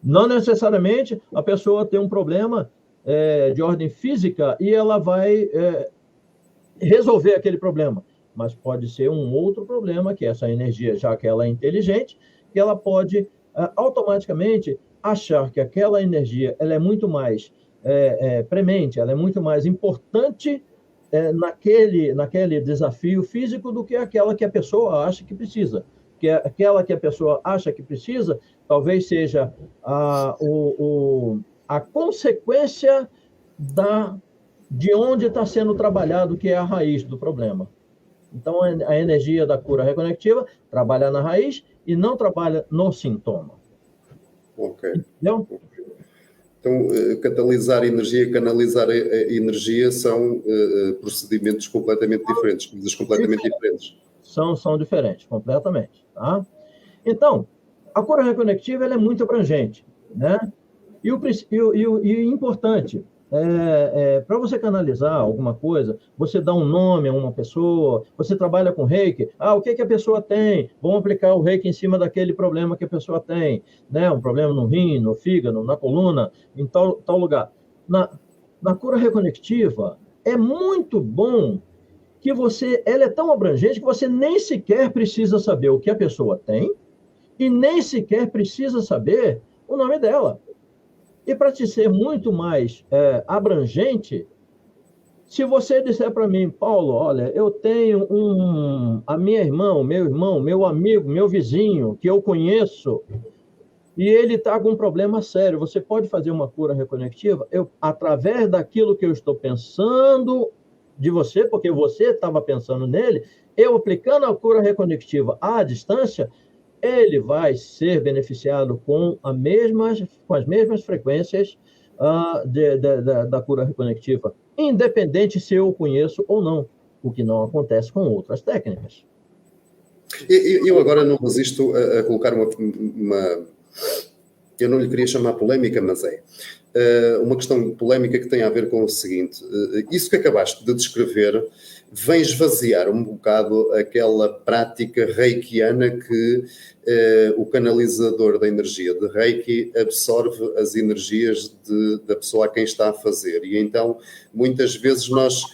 Não necessariamente a pessoa tem um problema de ordem física e ela vai resolver aquele problema, mas pode ser um outro problema, que essa energia, já que ela é inteligente, que ela pode automaticamente achar que aquela energia ela é muito mais premente, ela é muito mais importante naquele desafio físico do que aquela que a pessoa acha que precisa. Que aquela que a pessoa acha que precisa, talvez seja a consequência de onde está sendo trabalhado, que é a raiz do problema. Então, a energia da cura reconectiva trabalha na raiz e não trabalha no sintoma. Ok. Entendeu? Então, catalisar energia, canalizar energia são procedimentos completamente diferentes, coisas completamente diferentes. São diferentes, completamente. Tá? Então, a cura reconectiva ela é muito abrangente, né? E o importante, para você canalizar alguma coisa, você dá um nome a uma pessoa, você trabalha com reiki, o que a pessoa tem? Vamos aplicar o reiki em cima daquele problema que a pessoa tem, né? Um problema no rim, no fígado, na coluna, em tal lugar. Na cura reconectiva, é muito bom que ela é tão abrangente que você nem sequer precisa saber o que a pessoa tem e nem sequer precisa saber o nome dela. E para te ser muito mais abrangente, se você disser para mim, Paulo, olha, eu tenho a minha irmã, meu irmão, meu amigo, meu vizinho, que eu conheço, e ele está com um problema sério, você pode fazer uma cura reconectiva? Através daquilo que eu estou pensando de você, porque você estava pensando nele, eu aplicando a cura reconectiva à distância, ele vai ser beneficiado com as mesmas frequências da cura reconectiva, independente se eu o conheço ou não, o que não acontece com outras técnicas. Eu agora não resisto a colocar uma... Eu não lhe queria chamar polémica, mas uma questão polémica que tem a ver com o seguinte. Isso que acabaste de descrever vem esvaziar um bocado aquela prática reikiana que o canalizador da energia de reiki absorve as energias da pessoa a quem está a fazer. E então, muitas vezes nós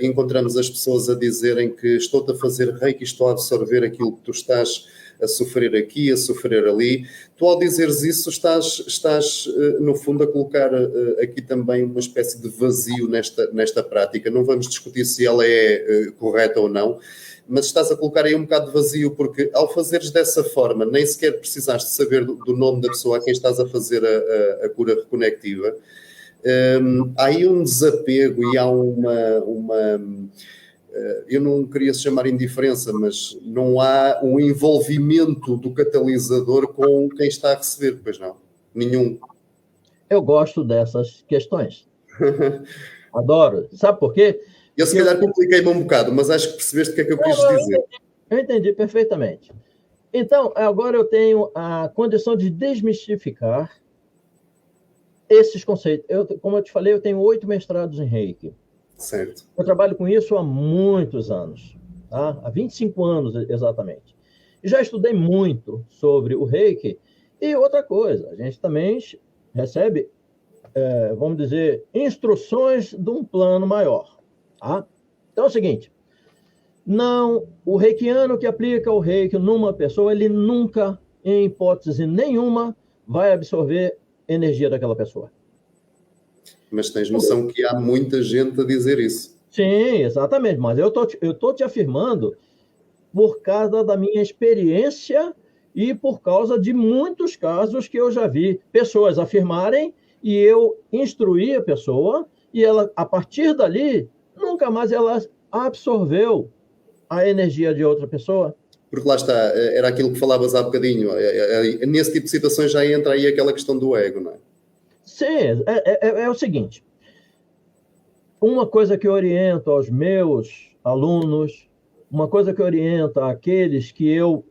encontramos as pessoas a dizerem que estou-te a fazer reiki, estou a absorver aquilo que tu estás a sofrer aqui, a sofrer ali. Tu, ao dizeres isso, estás no fundo, a colocar aqui também uma espécie de vazio nesta prática. Não vamos discutir se ela é correta ou não, mas estás a colocar aí um bocado de vazio, porque ao fazeres dessa forma, nem sequer precisaste saber do nome da pessoa a quem estás a fazer a cura reconectiva. Há aí um desapego e há uma eu não queria se chamar indiferença, mas não há um envolvimento do catalisador com quem está a receber, pois não? Nenhum. Eu gosto dessas questões. Adoro. Sabe por quê? Eu se calhar compliquei-me um bocado, mas acho que percebeste o que é que eu quis dizer. Eu entendi perfeitamente. Então, agora eu tenho a condição de desmistificar esses conceitos. Como eu te falei, eu tenho 8 mestrados em Reiki. Certo. Eu trabalho com isso há muitos anos, tá? Há 25 anos exatamente. E já estudei muito sobre o Reiki. E outra coisa, a gente também recebe, vamos dizer, instruções de um plano maior. Tá? Então é o seguinte, o reikiano que aplica o reiki numa pessoa, ele nunca, em hipótese nenhuma, vai absorver energia daquela pessoa. Mas tens noção que há muita gente a dizer isso. Sim, exatamente, mas eu tô te afirmando por causa da minha experiência e por causa de muitos casos que eu já vi pessoas afirmarem e eu instruí a pessoa e ela, a partir dali, nunca mais ela absorveu a energia de outra pessoa. Porque lá está, era aquilo que falavas há bocadinho. Nesse tipo de situações já entra aí aquela questão do ego, não é? Sim, é o seguinte. Uma coisa que eu oriento aos meus alunos, uma coisa que eu oriento àqueles que eu...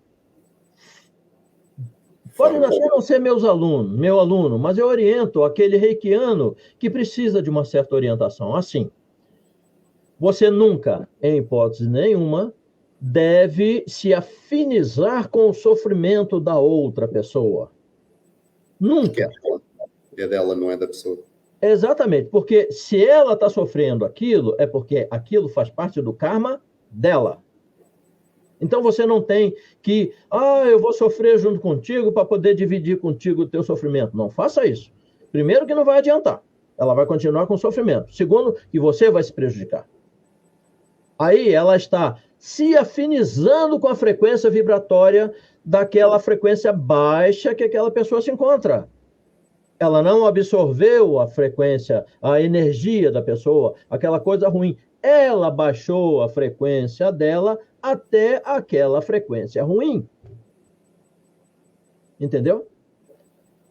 Pode até não ser meu aluno, mas eu oriento aquele reikiano que precisa de uma certa orientação. Assim, você nunca, em hipótese nenhuma, deve se afinizar com o sofrimento da outra pessoa. Nunca. É dela, não é da pessoa. Exatamente, porque se ela está sofrendo aquilo, é porque aquilo faz parte do karma dela. Então você não tem que, eu vou sofrer junto contigo para poder dividir contigo o teu sofrimento. Não faça isso. Primeiro que não vai adiantar. Ela vai continuar com o sofrimento. Segundo, que você vai se prejudicar. Aí ela está se afinizando com a frequência vibratória daquela frequência baixa que aquela pessoa se encontra. Ela não absorveu a frequência, a energia da pessoa, aquela coisa ruim. Ela baixou a frequência dela até aquela frequência ruim. Entendeu?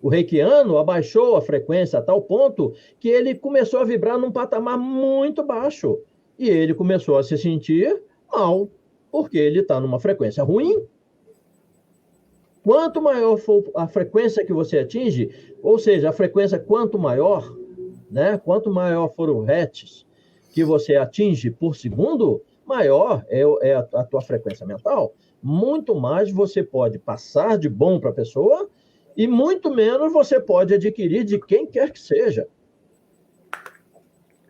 O reikiano abaixou a frequência a tal ponto que ele começou a vibrar num patamar muito baixo. E ele começou a se sentir mal, porque ele está numa frequência ruim. Quanto maior for a frequência que você atinge, ou seja, a frequência quanto maior, né? Quanto maior for o hertz que você atinge por segundo, maior é a tua frequência mental. Muito mais você pode passar de bom para a pessoa e muito menos você pode adquirir de quem quer que seja.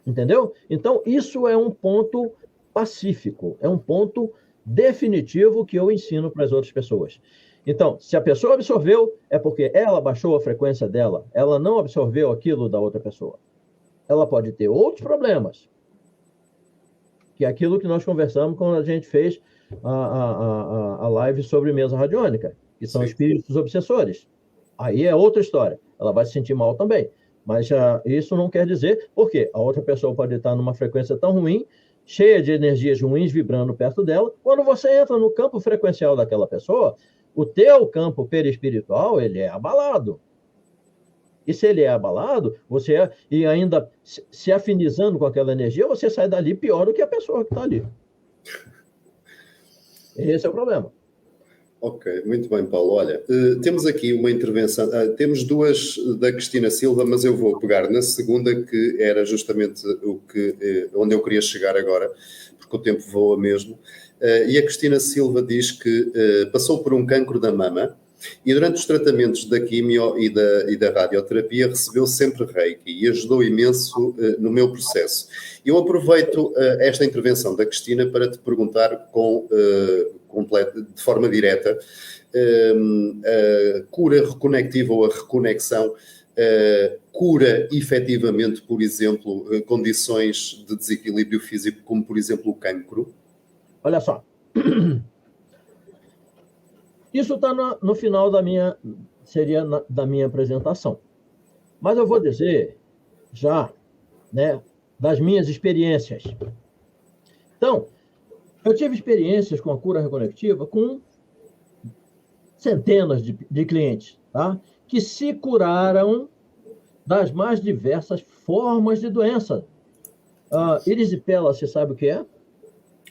Entendeu? Então, isso é um ponto pacífico, é um ponto definitivo que eu ensino para as outras pessoas. Então, se a pessoa absorveu, é porque ela baixou a frequência dela, ela não absorveu aquilo da outra pessoa. Ela pode ter outros problemas, que é aquilo que nós conversamos quando a gente fez a live sobre mesa radiônica, que são espíritos obsessores. Aí é outra história, ela vai se sentir mal também. Mas isso não quer dizer, porque a outra pessoa pode estar numa frequência tão ruim, cheia de energias ruins vibrando perto dela. Quando você entra no campo frequencial daquela pessoa, o teu campo perispiritual, ele é abalado. E se ele é abalado, e ainda se afinizando com aquela energia, você sai dali pior do que a pessoa que está ali. Esse é o problema. Ok, muito bem, Paulo. Olha, temos aqui uma intervenção, temos duas da Cristina Silva, mas eu vou pegar na segunda, que era justamente onde eu queria chegar agora, porque o tempo voa mesmo. E a Cristina Silva diz que passou por um cancro da mama E durante os tratamentos da quimio e da radioterapia recebeu sempre Reiki e ajudou imenso no meu processo. Eu aproveito esta intervenção da Cristina para te perguntar de forma direta a cura reconectiva ou a reconexão cura efetivamente, por exemplo, condições de desequilíbrio físico, como por exemplo o cancro? Olha só. Isso está no final da minha apresentação. Mas eu vou dizer já, né, das minhas experiências. Então, eu tive experiências com a cura reconectiva com centenas de clientes, tá? Que se curaram das mais diversas formas de doença. Erisipela, você sabe o que é?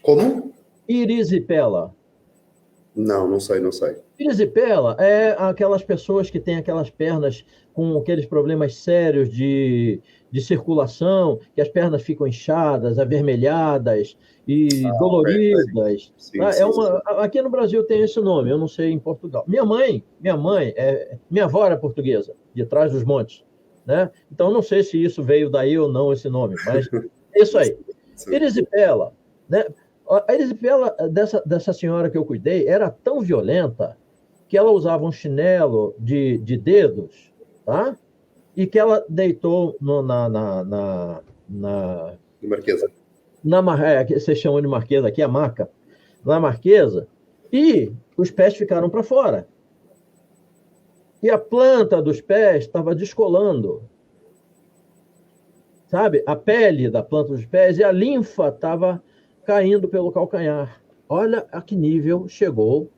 Como? Erisipela. Não sei. Erisipela é aquelas pessoas que têm aquelas pernas com aqueles problemas sérios de circulação, que as pernas ficam inchadas, avermelhadas e doloridas. Sim, Tá? sim. Aqui no Brasil tem esse nome, eu não sei em Portugal. Minha avó era portuguesa, de Trás dos Montes, né? Então não sei se isso veio daí ou não, esse nome, mas é isso aí. Erisipela, né? A erisipela dessa senhora que eu cuidei era tão violenta que ela usava um chinelo de dedos, tá? E que ela deitou na Marquesa. Que vocês chamam de marquesa aqui, a maca, na marquesa, e os pés ficaram para fora. E a planta dos pés estava descolando, sabe? A pele da planta dos pés e a linfa estava caindo pelo calcanhar. Olha a que nível chegou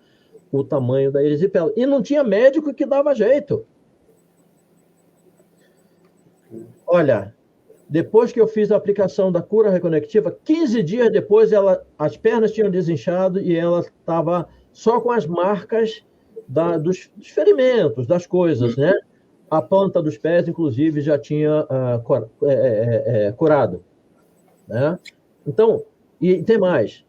o tamanho da erisipela. E não tinha médico que dava jeito. Olha, depois que eu fiz a aplicação da cura reconectiva, 15 dias depois, as pernas tinham desinchado e ela estava só com as marcas dos ferimentos, das coisas, né? A planta dos pés, inclusive, já tinha curado, né? Então, e tem mais.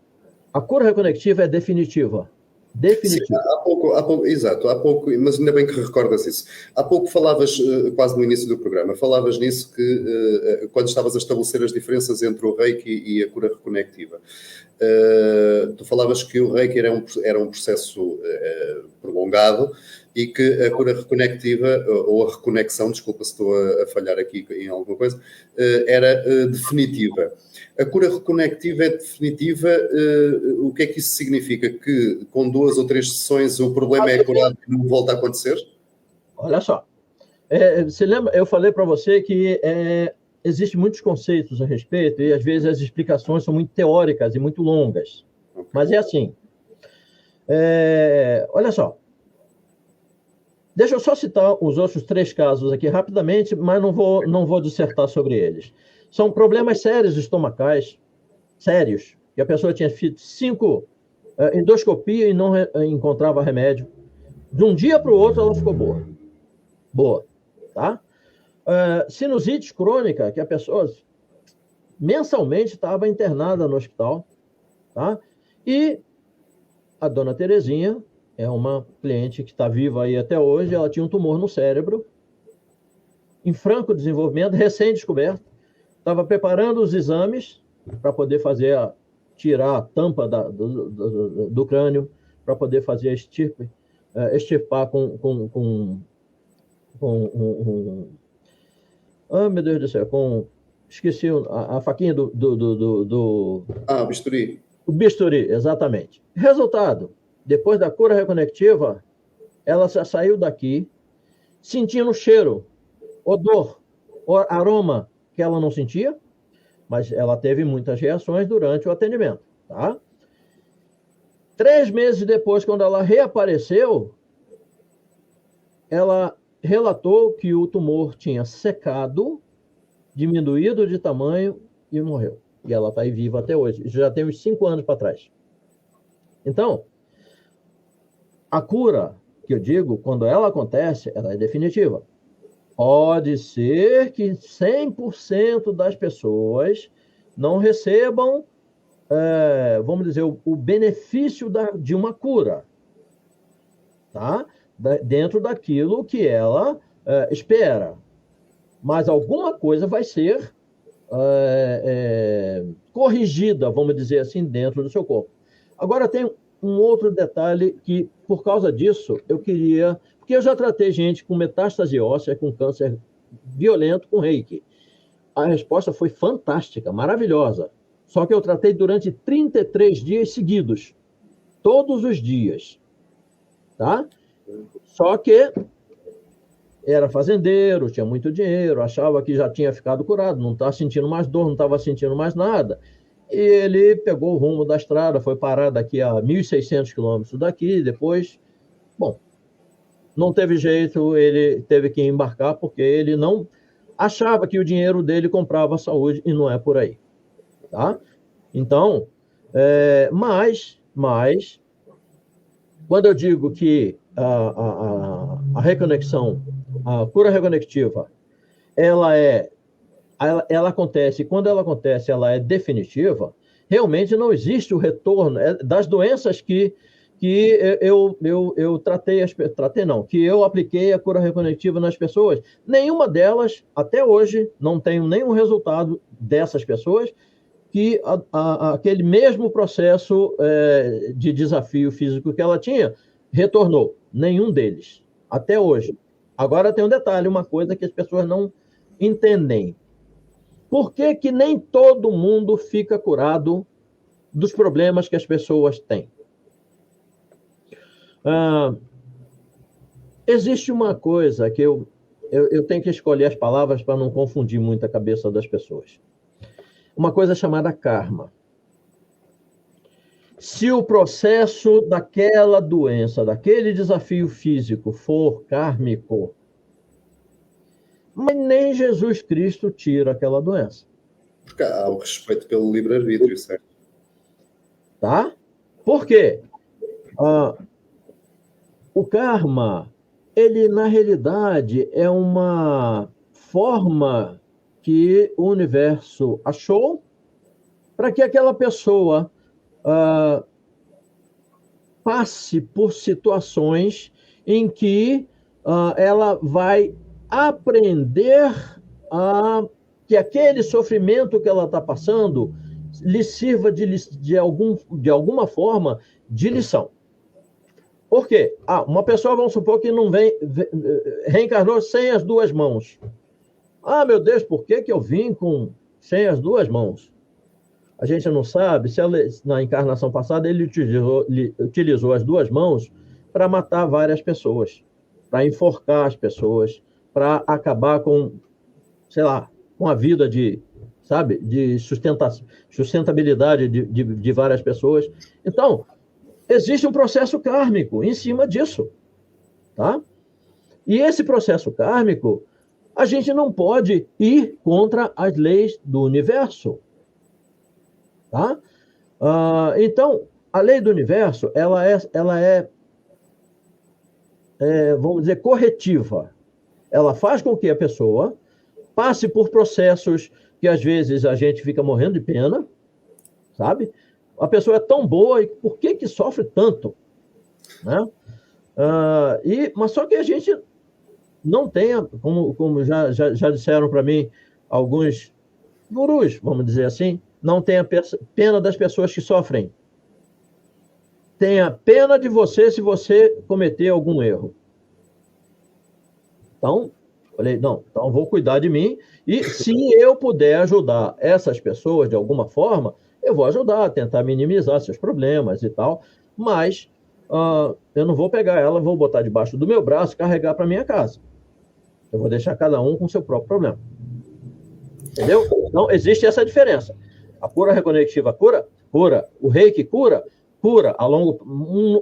A cura reconectiva é definitiva. Definitiva. Sim, há pouco, mas ainda bem que recordas isso. Há pouco falavas, quase no início do programa, falavas nisso que quando estavas a estabelecer as diferenças entre o Reiki e a cura reconectiva. Tu falavas que o Reiki era um processo prolongado e que a cura reconectiva, ou a reconexão, desculpa se estou a falhar aqui em alguma coisa, era definitiva. A cura reconectiva é definitiva, o que é que isso significa? Que com 2 ou 3 sessões o problema é curado e não volta a acontecer? Olha só, você lembra, eu falei para você que existem muitos conceitos a respeito e às vezes as explicações são muito teóricas e muito longas, mas é assim, olha só, deixa eu só citar os outros 3 casos aqui rapidamente, mas não vou dissertar sobre eles. São problemas sérios estomacais, sérios, que a pessoa tinha feito 5 endoscopias e não encontrava remédio. De um dia para o outro ela ficou boa. Boa, tá? Sinusite crônica, que a pessoa mensalmente estava internada no hospital, tá? E a dona Terezinha é uma cliente que está viva aí até hoje, ela tinha um tumor no cérebro, em franco desenvolvimento, recém-descoberto, estava preparando os exames para poder tirar a tampa do crânio, para poder fazer extirpar com meu Deus do céu, esqueci a faquinha bisturi. O bisturi, exatamente. Resultado, depois da cura reconectiva, ela saiu daqui sentindo cheiro, odor, aroma, que ela não sentia, mas ela teve muitas reações durante o atendimento, tá? 3 meses depois, quando ela reapareceu, ela relatou que o tumor tinha secado, diminuído de tamanho e morreu. E ela está aí viva até hoje. Isso já tem uns 5 anos para trás. Então, a cura, que eu digo, quando ela acontece, ela é definitiva. Pode ser que 100% das pessoas não recebam, vamos dizer, o benefício de uma cura, tá? dentro daquilo que ela espera. Mas alguma coisa vai ser corrigida, vamos dizer assim, dentro do seu corpo. Agora, tem um outro detalhe que, por causa disso, eu queria... Porque eu já tratei gente com metástase óssea, com câncer violento, com reiki. A resposta foi fantástica, maravilhosa. Só que eu tratei durante 33 dias seguidos. Todos os dias. Tá? Só que era fazendeiro, tinha muito dinheiro, achava que já tinha ficado curado, não estava sentindo mais dor, não estava sentindo mais nada. E ele pegou o rumo da estrada, foi parar daqui a 1.600 quilômetros daqui, depois, bom, não teve jeito, ele teve que embarcar, porque ele não achava que o dinheiro dele comprava a saúde, e não é por aí. Tá? Então, mas, quando eu digo que a reconexão, a cura reconectiva, ela acontece, quando ela acontece, ela é definitiva, realmente não existe o retorno das doenças que eu que eu apliquei a cura reconectiva nas pessoas. Nenhuma delas, até hoje, não tenho nenhum resultado dessas pessoas que aquele mesmo processo de desafio físico que ela tinha retornou. Nenhum deles, até hoje. Agora tem um detalhe, uma coisa que as pessoas não entendem. Por que que nem todo mundo fica curado dos problemas que as pessoas têm? Existe uma coisa que eu tenho que escolher as palavras para não confundir muito a cabeça das pessoas. Uma coisa chamada karma. Se o processo daquela doença, daquele desafio físico for kármico, mas nem Jesus Cristo tira aquela doença. Porque há o respeito pelo livre-arbítrio, certo? Tá? Por quê? O karma, ele na realidade é uma forma que o universo achou para que aquela pessoa passe por situações em que ela vai aprender que aquele sofrimento que ela está passando lhe sirva de alguma forma de lição. Por quê? Uma pessoa, vamos supor que não reencarnou sem as duas mãos. Meu Deus, por que eu vim sem as duas mãos? A gente não sabe se na encarnação passada ele utilizou as duas mãos para matar várias pessoas, para enforcar as pessoas, para acabar com, sei lá, com a vida de sustentabilidade de várias pessoas. Então, existe um processo kármico em cima disso, tá? E esse processo kármico, a gente não pode ir contra as leis do universo, tá? Então, a lei do universo, ela é, vamos dizer, corretiva. Ela faz com que a pessoa passe por processos que às vezes a gente fica morrendo de pena, sabe? A pessoa é tão boa, e por que sofre tanto? Né? Mas só que a gente não tem, como já disseram para mim alguns gurus, vamos dizer assim, não tenha pena das pessoas que sofrem. Tenha pena de você se você cometer algum erro. Então, falei, não, então vou cuidar de mim, e se eu puder ajudar essas pessoas de alguma forma, eu vou ajudar, tentar minimizar seus problemas e tal, mas eu não vou pegar ela, vou botar debaixo do meu braço e carregar para minha casa. Eu vou deixar cada um com seu próprio problema. Entendeu? Então, existe essa diferença. A cura reconectiva cura, o reiki cura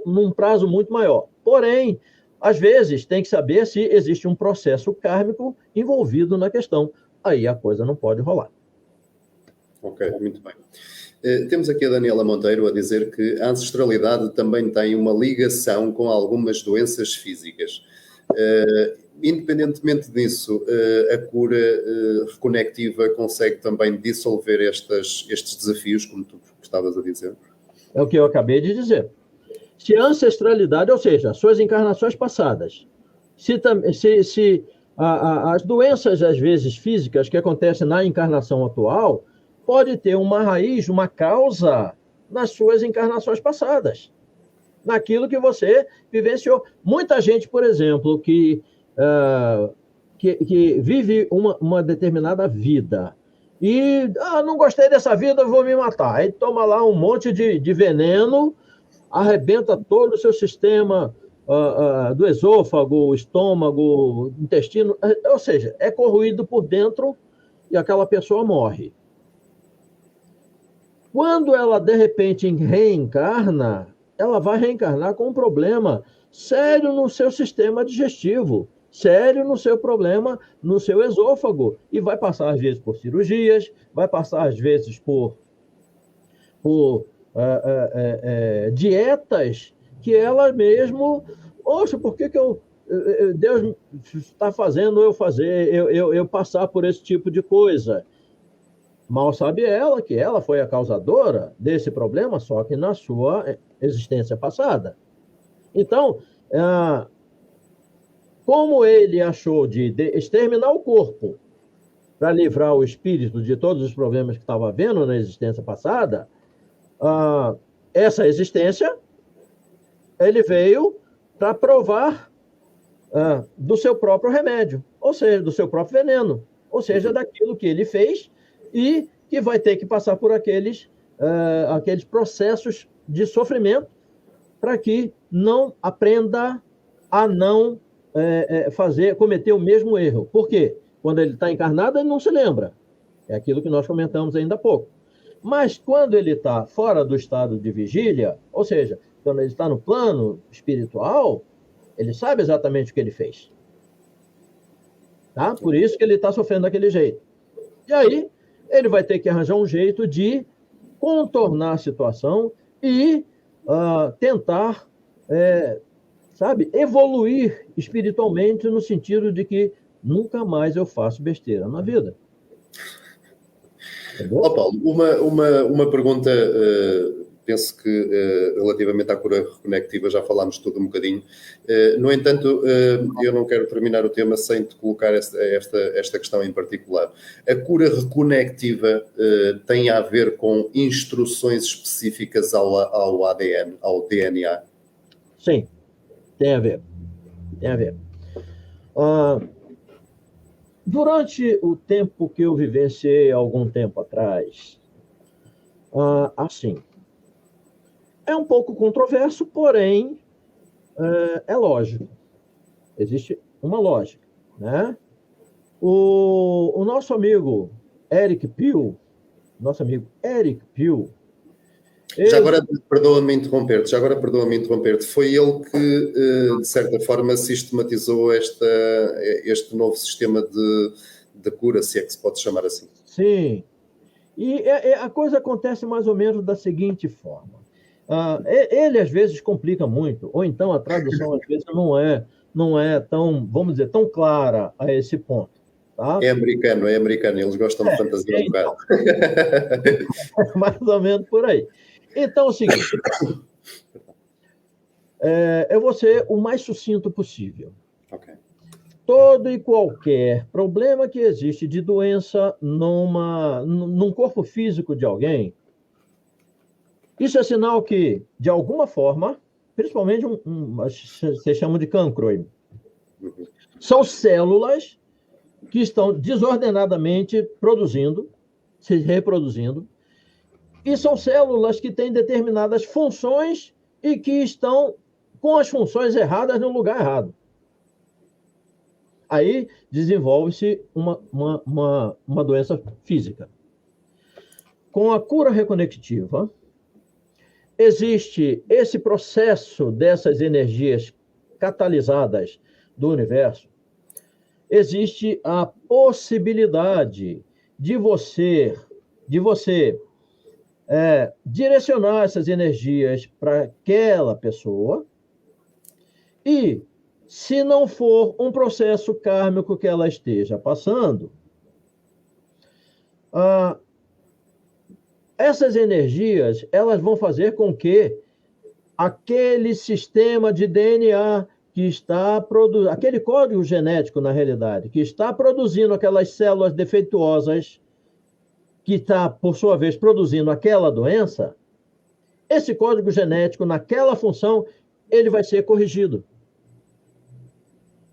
num prazo muito maior. Porém, às vezes, tem que saber se existe um processo kármico envolvido na questão. Aí a coisa não pode rolar. Ok, muito bem. Temos aqui a Daniela Monteiro a dizer que a ancestralidade também tem uma ligação com algumas doenças físicas. Independentemente disso, a cura reconectiva consegue também dissolver estes desafios, como tu estavas a dizer? É o que eu acabei de dizer. Se a ancestralidade, ou seja, suas encarnações passadas, se as doenças, às vezes, físicas que acontecem na encarnação atual, pode ter uma raiz, uma causa nas suas encarnações passadas, naquilo que você vivenciou. Muita gente, por exemplo, que vive uma determinada vida e não gostei dessa vida, vou me matar. Aí toma lá um monte de veneno, arrebenta todo o seu sistema do esôfago, estômago, intestino, ou seja, é corroído por dentro e aquela pessoa morre. Quando ela, de repente, reencarna, ela vai reencarnar com um problema sério no seu sistema digestivo, sério no seu problema no seu esôfago, e vai passar, às vezes, por cirurgias, vai passar, às vezes, por dietas que ela mesmo... Poxa, por que Deus está fazendo eu passar por esse tipo de coisa? Mal sabe ela que ela foi a causadora desse problema, só que na sua existência passada. Então, como ele achou de exterminar o corpo para livrar o espírito de todos os problemas que estava vendo na existência passada, essa existência, ele veio para provar do seu próprio remédio, ou seja, do seu próprio veneno, ou seja, daquilo que ele fez e que vai ter que passar por aqueles processos de sofrimento para que não aprenda a não cometer o mesmo erro. Por quê? Quando ele está encarnado, ele não se lembra. É aquilo que nós comentamos ainda há pouco. Mas quando ele está fora do estado de vigília, ou seja, quando ele está no plano espiritual, ele sabe exatamente o que ele fez. Tá? Por isso que ele está sofrendo daquele jeito. E aí, ele vai ter que arranjar um jeito de contornar a situação e tentar, evoluir espiritualmente no sentido de que nunca mais eu faço besteira na vida. Paulo, uma pergunta, penso que relativamente à cura reconectiva já falámos tudo um bocadinho. No entanto, eu não quero terminar o tema sem te colocar esta questão em particular. A cura reconectiva tem a ver com instruções específicas ao ADN, ao DNA? Sim, tem a ver. Tem a ver. Durante o tempo que eu vivenciei algum tempo atrás, assim, é um pouco controverso, porém, é lógico. Existe uma lógica, né? O nosso amigo Eric Peel, Já agora, perdoa-me interromper-te, foi ele que, de certa forma, sistematizou este novo sistema de cura, se é que se pode chamar assim. Sim. E a coisa acontece mais ou menos da seguinte forma. Ele, às vezes, complica muito, ou então a tradução, às vezes, não é tão, vamos dizer, tão clara a esse ponto. Tá? É americano, eles gostam de fantasia um bocado. Mais ou menos por aí. Então, é o seguinte, eu vou ser o mais sucinto possível. Okay. Todo e qualquer problema que existe de doença num corpo físico de alguém, isso é sinal que, de alguma forma, principalmente vocês chamam de cancro aí, são células que estão desordenadamente se reproduzindo, e são células que têm determinadas funções e que estão com as funções erradas no lugar errado. Aí desenvolve-se uma doença física. Com a cura reconectiva, existe esse processo dessas energias catalisadas do universo, existe a possibilidade de você direcionar essas energias para aquela pessoa e, se não for um processo kármico que ela esteja passando, essas energias elas vão fazer com que aquele sistema de DNA que está produzindo, aquele código genético, na realidade, que está produzindo aquelas células defeituosas, que está, por sua vez, produzindo aquela doença, esse código genético, naquela função, ele vai ser corrigido.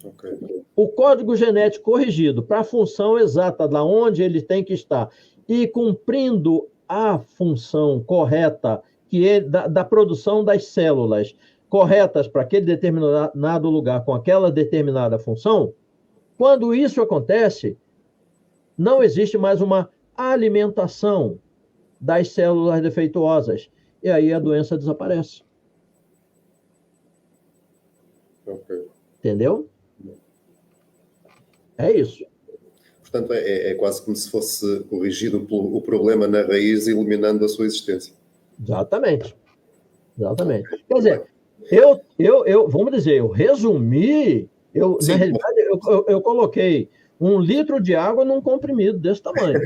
Okay. O código genético corrigido para a função exata, da onde ele tem que estar, e cumprindo a função correta que é da produção das células corretas para aquele determinado lugar com aquela determinada função, quando isso acontece, não existe mais uma alimentação das células defeituosas. E aí a doença desaparece. Okay. Entendeu? É isso. Portanto, é quase como se fosse corrigido o problema na raiz, eliminando a sua existência. Exatamente. Exatamente. Quer dizer, vamos dizer, eu resumi, na realidade, eu coloquei 1 litro de água num comprimido desse tamanho.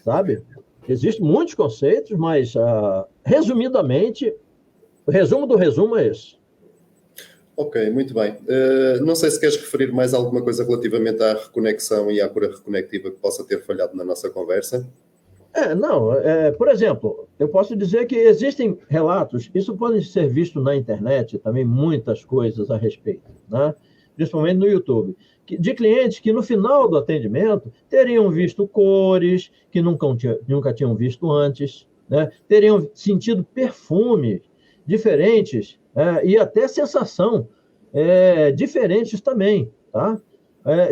Sabe? Existem muitos conceitos, mas, resumidamente, o resumo do resumo é esse. Ok, muito bem. Não sei se queres referir mais alguma coisa relativamente à reconexão e à cura reconectiva que possa ter falhado na nossa conversa. Por exemplo, eu posso dizer que existem relatos, isso pode ser visto na internet também, muitas coisas a respeito, né? Principalmente no YouTube, de clientes que no final do atendimento teriam visto cores que nunca tinham visto antes, né? Teriam sentido perfumes diferentes, e até sensação diferentes também, tá?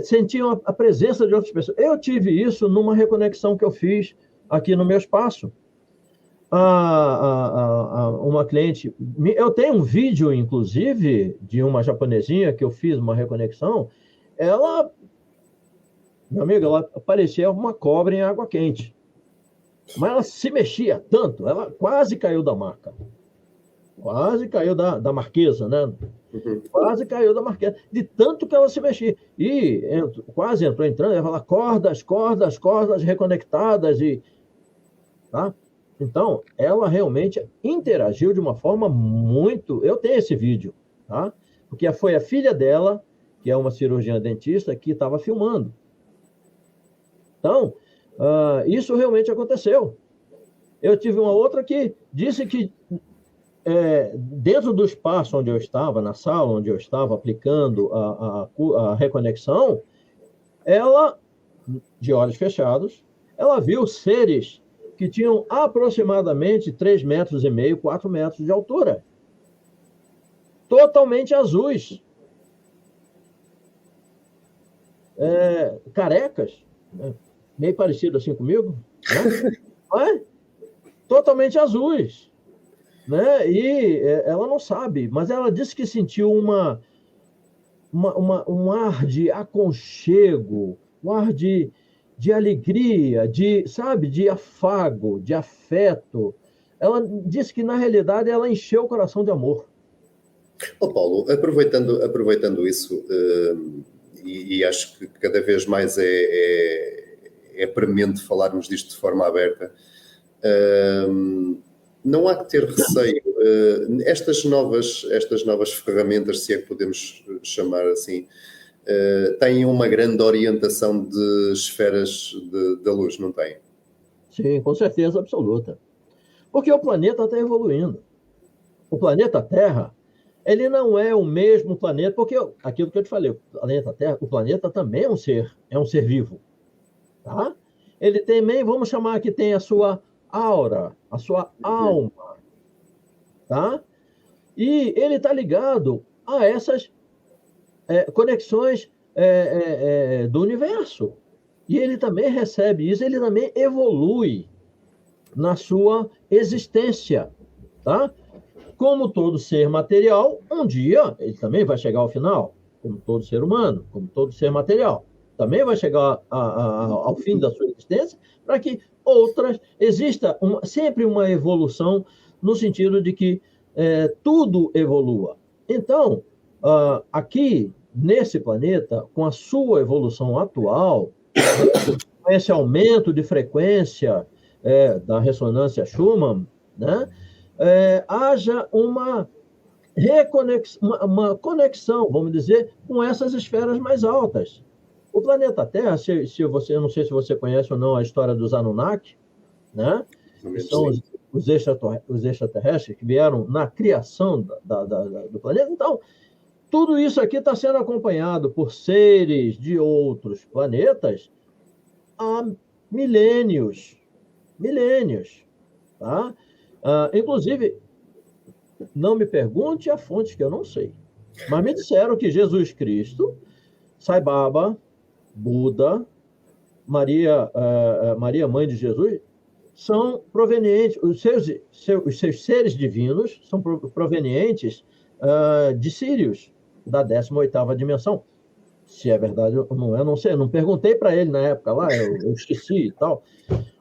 Sentiam a presença de outras pessoas. Eu tive isso numa reconexão que eu fiz aqui no meu espaço. Uma cliente... Eu tenho um vídeo, inclusive, de uma japonesinha que eu fiz uma reconexão. Ela, meu amigo, ela parecia uma cobra em água quente. Mas ela se mexia tanto, ela quase caiu da maca. Quase caiu da marquesa, né? Uhum. Quase caiu da marquesa, de tanto que ela se mexia. E quase entrou entrando, ela fala, cordas reconectadas. Tá? Então, ela realmente interagiu de uma forma muito... Eu tenho esse vídeo, tá? Porque foi a filha dela, que é uma cirurgiã dentista, que estava filmando. Então, isso realmente aconteceu. Eu tive uma outra que disse que dentro do espaço onde eu estava, na sala onde eu estava aplicando a reconexão, ela, de olhos fechados, ela viu seres que tinham aproximadamente 3,5 metros, 4 metros de altura. Totalmente azuis. Carecas, né? Meio parecido assim comigo, né? Totalmente azuis. Né? E ela não sabe, mas ela disse que sentiu um ar de aconchego, um ar de alegria, de afago, de afeto. Ela disse que, na realidade, ela encheu o coração de amor. Paulo, aproveitando isso, e acho que cada vez mais é premente falarmos disto de forma aberta, não há que ter receio. Estas novas ferramentas, se é que podemos chamar assim, têm uma grande orientação de esferas da luz, não têm? Sim, com certeza absoluta. Porque o planeta está evoluindo. O planeta Terra, ele não é o mesmo planeta, porque aquilo que eu te falei, o planeta também é um ser vivo. Tá? Ele também, vamos chamar que tem a sua aura, a sua alma, tá? E ele está ligado a essas conexões do universo. E ele também recebe isso, ele também evolui na sua existência, tá? Como todo ser material, um dia ele também vai chegar ao final, como todo ser humano, como todo ser material. Também vai chegar ao fim da sua existência, para que exista sempre uma evolução, no sentido de que tudo evolua. Então, aqui, nesse planeta, com a sua evolução atual, com esse aumento de frequência da ressonância Schumann, né, haja uma conexão, vamos dizer, com essas esferas mais altas. O planeta Terra, eu não sei se você conhece ou não a história dos Anunnaki, né? Que são os extraterrestres que vieram na criação do planeta. Então, tudo isso aqui está sendo acompanhado por seres de outros planetas há milênios. Tá? Inclusive, não me pergunte a fonte, que eu não sei. Mas me disseram que Jesus Cristo, Sai Baba, Buda, Maria, mãe de Jesus, são provenientes, os seus seres divinos são provenientes de Sírios, da 18ª dimensão. Se é verdade ou não é, não sei. Eu não perguntei para ele na época lá, eu esqueci e tal.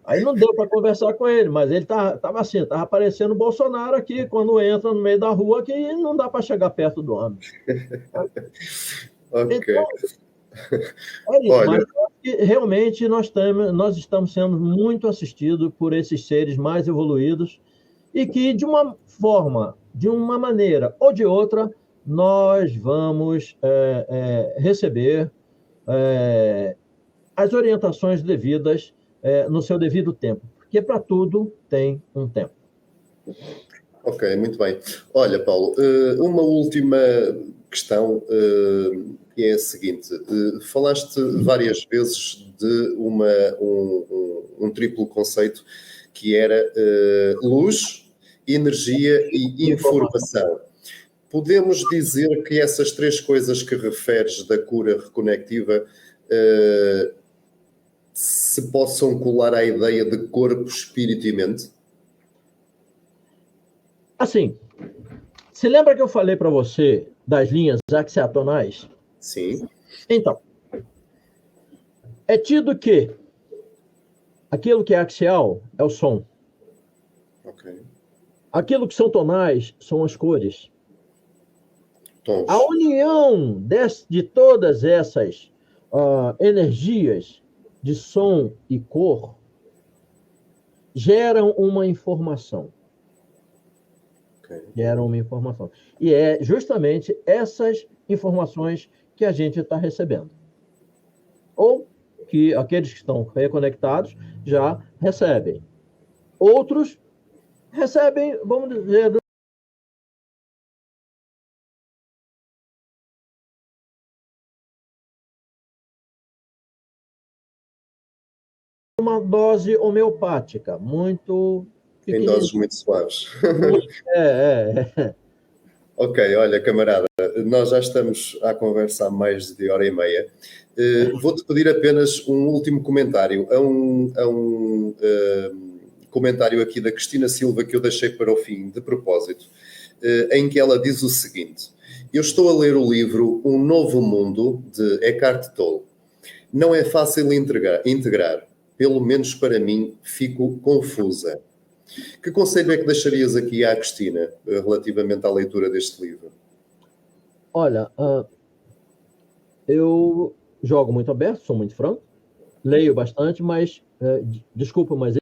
Aí não deu para conversar com ele, mas ele estava assim, estava aparecendo o Bolsonaro aqui, quando entra no meio da rua, que não dá para chegar perto do homem. Ok. Então, é isso, olha, mas realmente nós estamos sendo muito assistidos por esses seres mais evoluídos e que, de uma forma, de uma maneira ou de outra, nós vamos receber as orientações devidas no seu devido tempo, porque para tudo tem um tempo. Ok, muito bem. Olha, Paulo, uma última questão que é a seguinte. Falaste várias vezes de um triplo conceito que era luz, energia e informação. Podemos dizer que essas três coisas que referes da cura reconectiva se possam colar à ideia de corpo, espírito e mente? Assim, se lembra que eu falei para você das linhas axiatonais? Sim. Então, é tido que aquilo que é axial é o som. Ok. Aquilo que são tonais são as cores. Tons. A união de todas essas energias de som e cor geram uma informação. Geram uma informação. E é justamente essas informações que a gente está recebendo. Ou que aqueles que estão reconectados já recebem. Outros recebem, vamos dizer, uma dose homeopática, muito em doses muito suaves. Ok, olha, camarada, nós já estamos à conversa há mais de hora e meia. Vou-te pedir apenas um último comentário. Há um comentário aqui da Cristina Silva que eu deixei para o fim, de propósito, em que ela diz o seguinte: eu estou a ler o livro Um Novo Mundo, de Eckhart Tolle. Não é fácil integrar. Pelo menos para mim, fico confusa. Que conselho é que deixarias aqui à Cristina relativamente à leitura deste livro? Olha, eu jogo muito aberto, sou muito franco, leio bastante, mas, desculpa, mas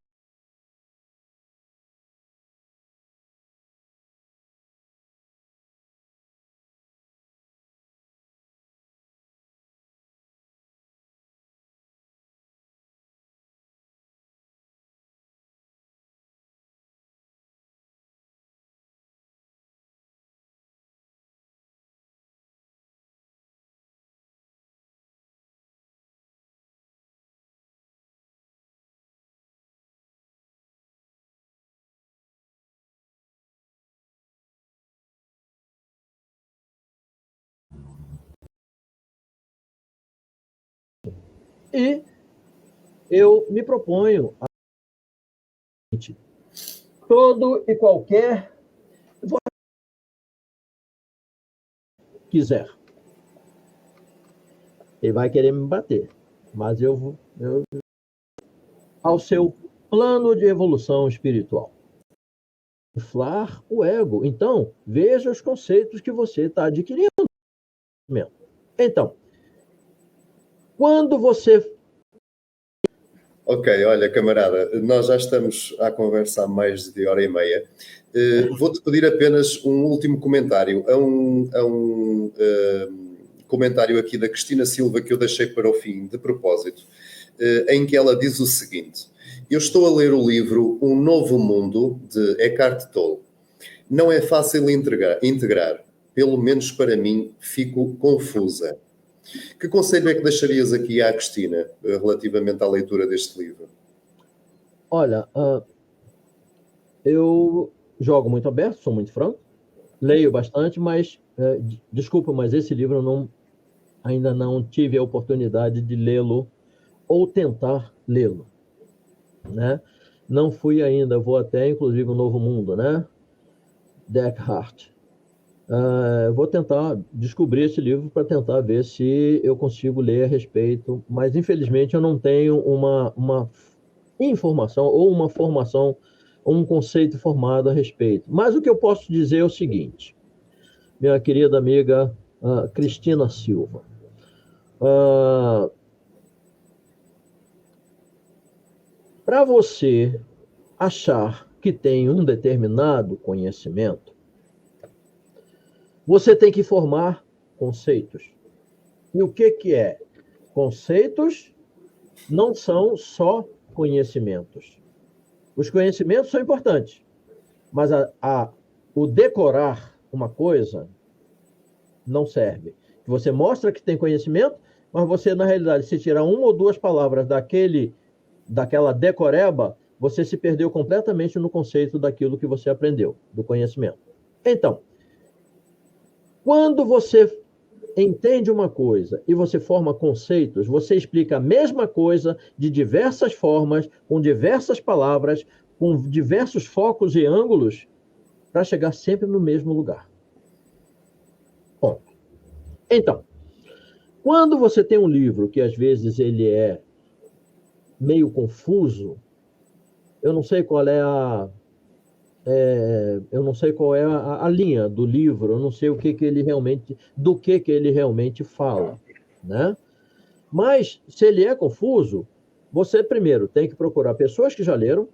e eu me proponho a todo e qualquer quiser. Ele vai querer me bater, mas eu ao seu plano de evolução espiritual. Inflar o ego. Então, veja os conceitos que você está adquirindo. Então, quando você Ok, olha, camarada, nós já estamos à conversa há mais de hora e meia. Vou-te pedir apenas um último comentário. Comentário aqui da Cristina Silva que eu deixei para o fim, de propósito, em que ela diz o seguinte: eu estou a ler o livro Um Novo Mundo, de Eckhart Tolle. Não é fácil integrar. Pelo menos para mim, fico confusa. Que conselho é que deixarias aqui à Cristina relativamente à leitura deste livro? Olha, eu jogo muito aberto, sou muito franco, leio bastante, mas, desculpa, mas esse livro ainda não tive a oportunidade de lê-lo ou tentar lê-lo, né? Não fui ainda, vou até, inclusive, o Novo Mundo, né? De Eckhart. Vou tentar descobrir esse livro para tentar ver se eu consigo ler a respeito, mas infelizmente eu não tenho uma informação ou uma formação, um conceito formado a respeito. Mas o que eu posso dizer é o seguinte, minha querida amiga Cristina Silva, para você achar que tem um determinado conhecimento, você tem que formar conceitos. E o que é? Conceitos não são só conhecimentos. Os conhecimentos são importantes, mas o decorar uma coisa não serve. Você mostra que tem conhecimento, mas você, na realidade, se tirar uma ou duas palavras daquela decoreba, você se perdeu completamente no conceito daquilo que você aprendeu, do conhecimento. Então, quando você entende uma coisa e você forma conceitos, você explica a mesma coisa de diversas formas, com diversas palavras, com diversos focos e ângulos, para chegar sempre no mesmo lugar. Bom, então, quando você tem um livro que às vezes ele é meio confuso, eu não sei qual é a linha do livro, eu não sei do que ele realmente fala, né? Mas, se ele é confuso, você primeiro tem que procurar pessoas que já leram,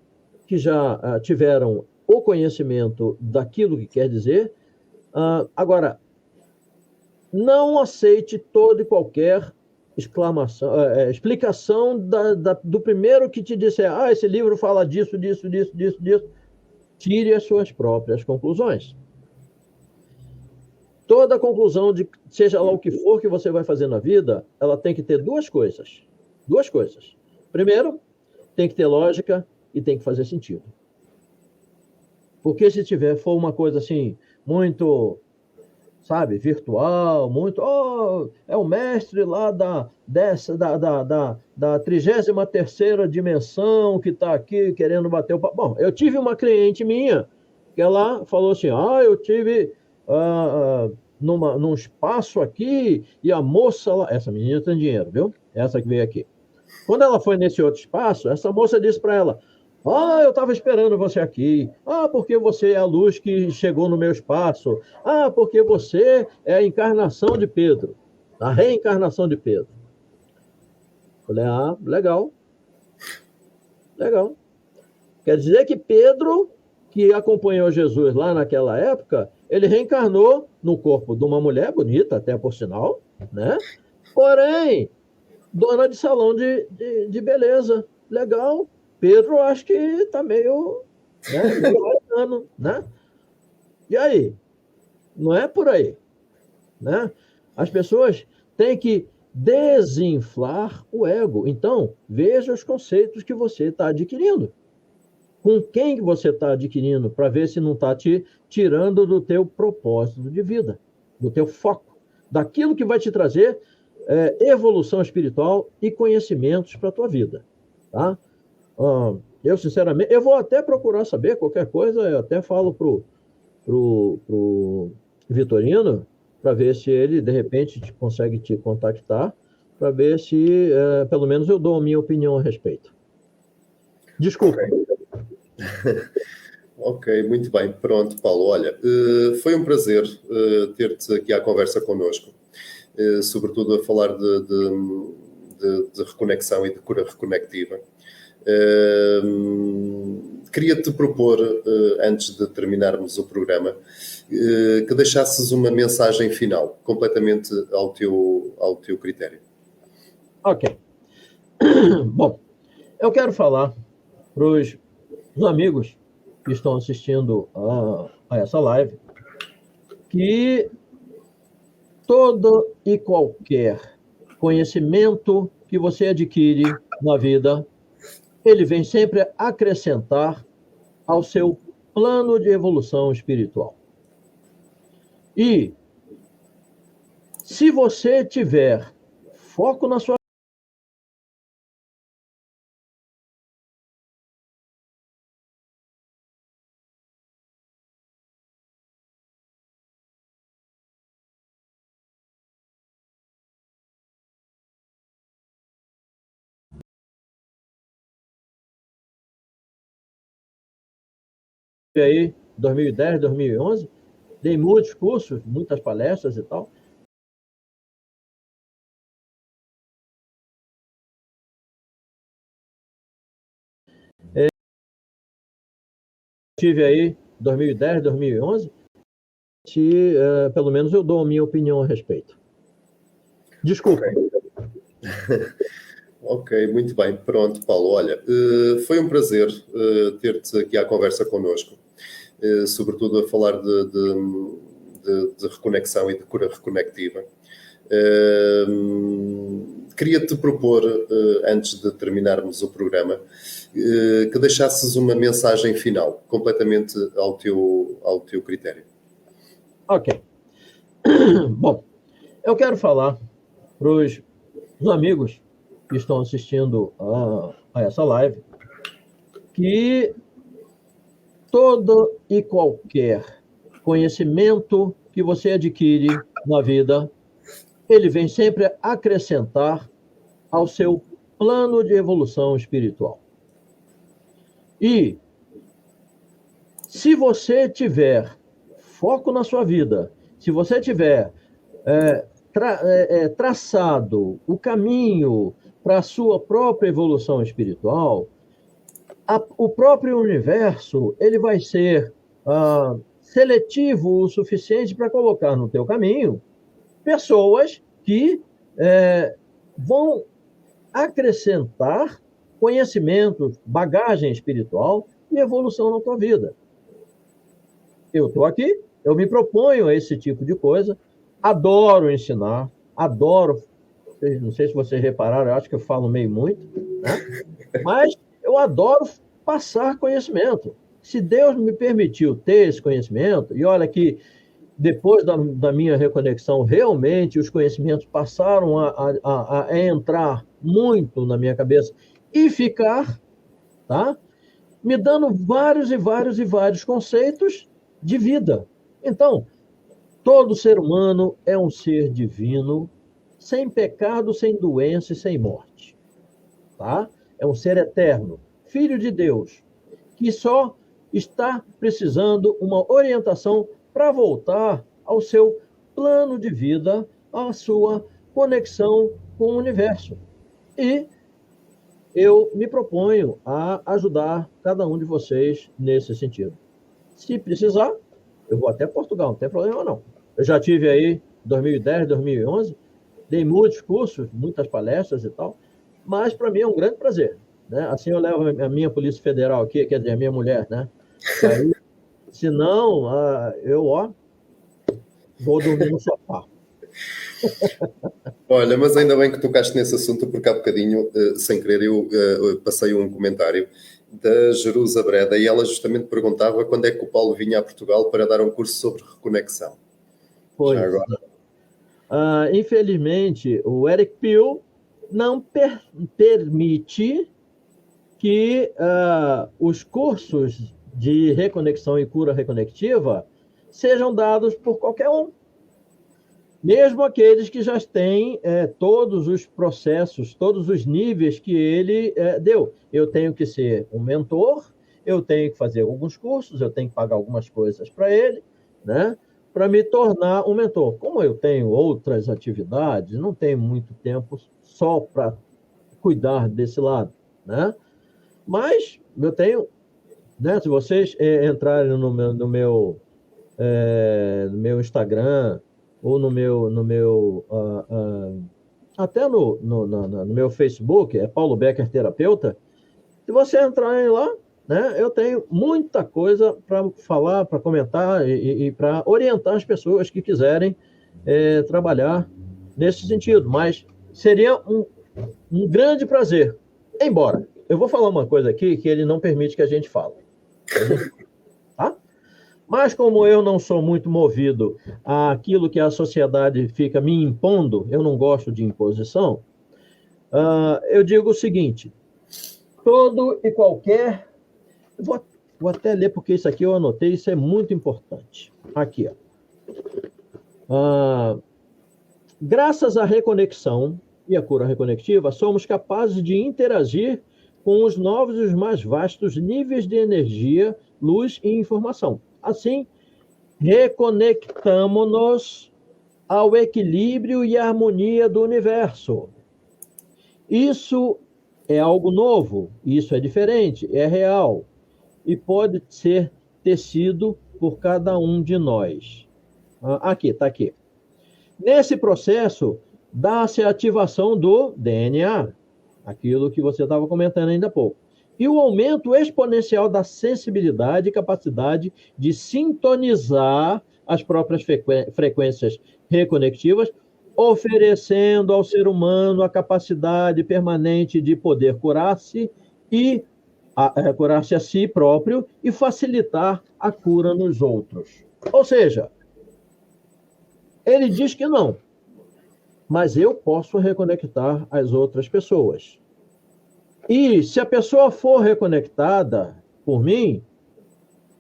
que já tiveram o conhecimento daquilo que quer dizer. Agora, não aceite toda e qualquer explicação do primeiro que te disser, esse livro fala disso, disso, disso, disso, disso. Tire as suas próprias conclusões. Toda conclusão de seja lá o que for que você vai fazer na vida, ela tem que ter duas coisas. Duas coisas. Primeiro, tem que ter lógica e tem que fazer sentido. Porque se for uma coisa assim, muito, sabe, virtual, muito, é o mestre lá da 33ª dimensão que está aqui querendo bater o papo. Bom, eu tive uma cliente minha que ela falou assim, eu tive num espaço aqui e a moça lá, essa menina tem dinheiro, viu? Essa que veio aqui. Quando ela foi nesse outro espaço, essa moça disse para ela, eu estava esperando você aqui. Porque você é a luz que chegou no meu espaço. Porque você é a encarnação de Pedro. A reencarnação de Pedro. Falei, legal. Legal. Quer dizer que Pedro, que acompanhou Jesus lá naquela época, ele reencarnou no corpo de uma mulher bonita, até por sinal, né? Porém, dona de salão de beleza. Legal. Pedro, acho que está meio, né? E aí? Não é por aí, né? As pessoas têm que desinflar o ego. Então, veja os conceitos que você está adquirindo. Com quem você está adquirindo, para ver se não está te tirando do teu propósito de vida, do teu foco, daquilo que vai te trazer evolução espiritual e conhecimentos para a tua vida, tá? Eu, sinceramente, eu vou até procurar saber qualquer coisa, eu até falo pro Vitorino, para ver se ele, de repente, consegue te contactar, para ver se, pelo menos, eu dou a minha opinião a respeito. Desculpa. Ok, muito bem. Pronto, Paulo. Olha, foi um prazer ter-te aqui à conversa connosco, sobretudo a falar de reconexão e de cura reconectiva. Queria-te propor, antes de terminarmos o programa, que deixasses uma mensagem final, completamente ao teu critério. Ok. Bom, eu quero falar para os amigos que estão assistindo a essa live que todo e qualquer conhecimento que você adquire na vida, ele vem sempre acrescentar ao seu plano de evolução espiritual. E se você tiver foco na sua aí, 2010, 2011, dei muitos cursos, muitas palestras e tal. Tive aí 2010, 2011, pelo menos eu dou a minha opinião a respeito. Desculpa. Ok, muito bem. Pronto, Paulo. Olha, foi um prazer ter-te aqui à conversa connosco, sobretudo a falar de reconexão e de cura reconectiva. Queria-te propor, antes de terminarmos o programa, que deixasses uma mensagem final, completamente ao teu critério. Ok. Bom, eu quero falar para os amigos que estão assistindo a essa live que todo e qualquer conhecimento que você adquire na vida, ele vem sempre acrescentar ao seu plano de evolução espiritual. E se você tiver foco na sua vida, se você tiver traçado o caminho para a sua própria evolução espiritual, o próprio universo ele vai ser seletivo o suficiente para colocar no teu caminho pessoas que vão acrescentar conhecimento, bagagem espiritual e evolução na tua vida. Eu estou aqui, eu me proponho a esse tipo de coisa, adoro ensinar, adoro, não sei se vocês repararam, eu acho que eu falo meio muito, né? Mas eu adoro passar conhecimento. Se Deus me permitiu ter esse conhecimento, e olha que depois da minha reconexão, realmente os conhecimentos passaram a entrar muito na minha cabeça e ficar, tá? Me dando vários e vários e vários conceitos de vida. Então, todo ser humano é um ser divino, sem pecado, sem doença e sem morte. Tá? É um ser eterno, filho de Deus, que só está precisando uma orientação para voltar ao seu plano de vida, à sua conexão com o universo. E eu me proponho a ajudar cada um de vocês nesse sentido. Se precisar, eu vou até Portugal, não tem problema não. Eu já tive aí 2010, 2011, dei muitos cursos, muitas palestras e tal, mas para mim é um grande prazer, né? Assim eu levo a minha Polícia Federal aqui, quer dizer, a minha mulher, né? Aí, se não, eu vou dormir no sofá. Olha, mas ainda bem que tocaste nesse assunto, porque há bocadinho, sem querer, eu passei um comentário da Jerusa Breda e ela justamente perguntava quando é que o Paulo vinha a Portugal para dar um curso sobre reconexão. Pois. Infelizmente, o Eric Peel não permite que os cursos de reconexão e cura reconectiva sejam dados por qualquer um. Mesmo aqueles que já têm todos os processos, todos os níveis que ele deu. Eu tenho que ser um mentor, eu tenho que fazer alguns cursos, eu tenho que pagar algumas coisas para ele, né? Para me tornar um mentor. Como eu tenho outras atividades, não tenho muito tempo só para cuidar desse lado, né? Mas eu tenho, né, se vocês entrarem no meu Instagram ou até no meu Facebook, é Paulo Becker Terapeuta, se você entrarem lá, né, eu tenho muita coisa para falar, para comentar e para orientar as pessoas que quiserem trabalhar nesse sentido. Mas seria um grande prazer. Embora, eu vou falar uma coisa aqui que ele não permite que a gente fale. Tá? Mas como eu não sou muito movido àquilo que a sociedade fica me impondo, eu não gosto de imposição, eu digo o seguinte: todo e qualquer... Vou até ler, porque isso aqui eu anotei, isso é muito importante. Aqui, ó. Graças à reconexão e à cura reconectiva, somos capazes de interagir com os novos e os mais vastos níveis de energia, luz e informação. Assim, reconectamos-nos ao equilíbrio e à harmonia do universo. Isso é algo novo, isso é diferente, é real e pode ser tecido por cada um de nós. Aqui, está aqui. Nesse processo, dá-se a ativação do DNA, aquilo que você estava comentando ainda há pouco, e o aumento exponencial da sensibilidade e capacidade de sintonizar as próprias frequências reconectivas, oferecendo ao ser humano a capacidade permanente de poder curar-se a si próprio e facilitar a cura nos outros. Ou seja, ele diz que não, mas eu posso reconectar as outras pessoas. E se a pessoa for reconectada por mim,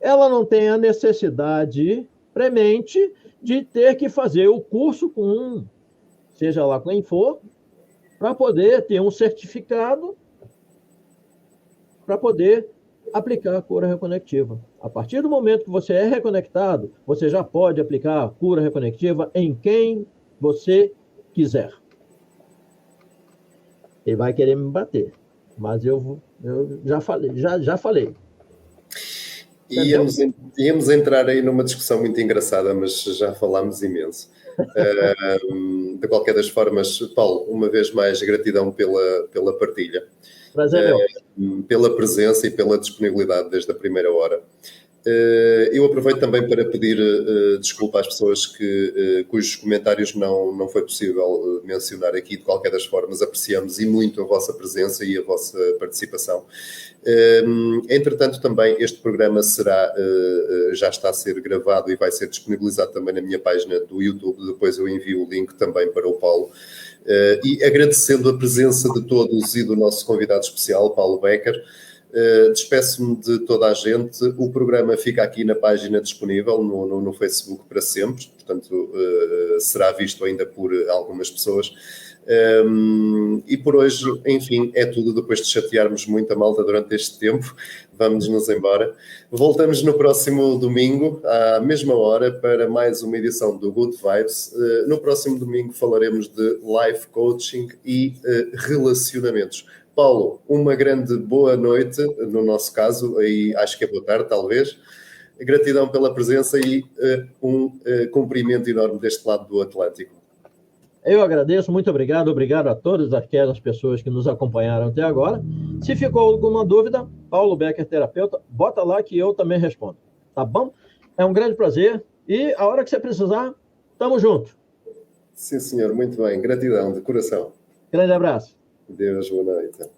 ela não tem a necessidade premente de ter que fazer o curso com seja lá quem for, para poder ter um certificado para poder aplicar a cura reconectiva. A partir do momento que você é reconectado, você já pode aplicar a cura reconectiva em quem você quiser. Ele vai querer me bater, mas eu já falei. Íamos entrar aí numa discussão muito engraçada, mas já falámos imenso. De qualquer das formas, Paulo, uma vez mais, gratidão pela partilha. Prazer, pela presença e pela disponibilidade desde a primeira hora. Eu aproveito também para pedir desculpa às pessoas cujos comentários não foi possível mencionar aqui. De qualquer das formas, apreciamos e muito a vossa presença e a vossa participação. Entretanto, também este programa já está a ser gravado e vai ser disponibilizado também na minha página do YouTube. Depois eu envio o link também para o Paulo. E agradecendo a presença de todos e do nosso convidado especial, Paulo Becker, despeço-me de toda a gente. O programa fica aqui na página disponível no Facebook para sempre, portanto será visto ainda por algumas pessoas. E por hoje, enfim, é tudo. Depois de chatearmos muito a malta durante este tempo, vamos-nos embora. Voltamos no próximo domingo, à mesma hora, para mais uma edição do Good Vibes. No próximo domingo falaremos de life coaching e relacionamentos. Paulo, uma grande boa noite, no nosso caso, aí acho que é boa tarde, talvez. Gratidão pela presença e um cumprimento enorme deste lado do Atlântico. Eu agradeço, muito obrigado. Obrigado a todas aquelas pessoas que nos acompanharam até agora. Se ficou alguma dúvida, Paulo Becker Terapeuta, bota lá que eu também respondo. Tá bom? É um grande prazer e a hora que você precisar, tamo junto. Sim, senhor. Muito bem. Gratidão de coração. Grande abraço. Deus, boa noite.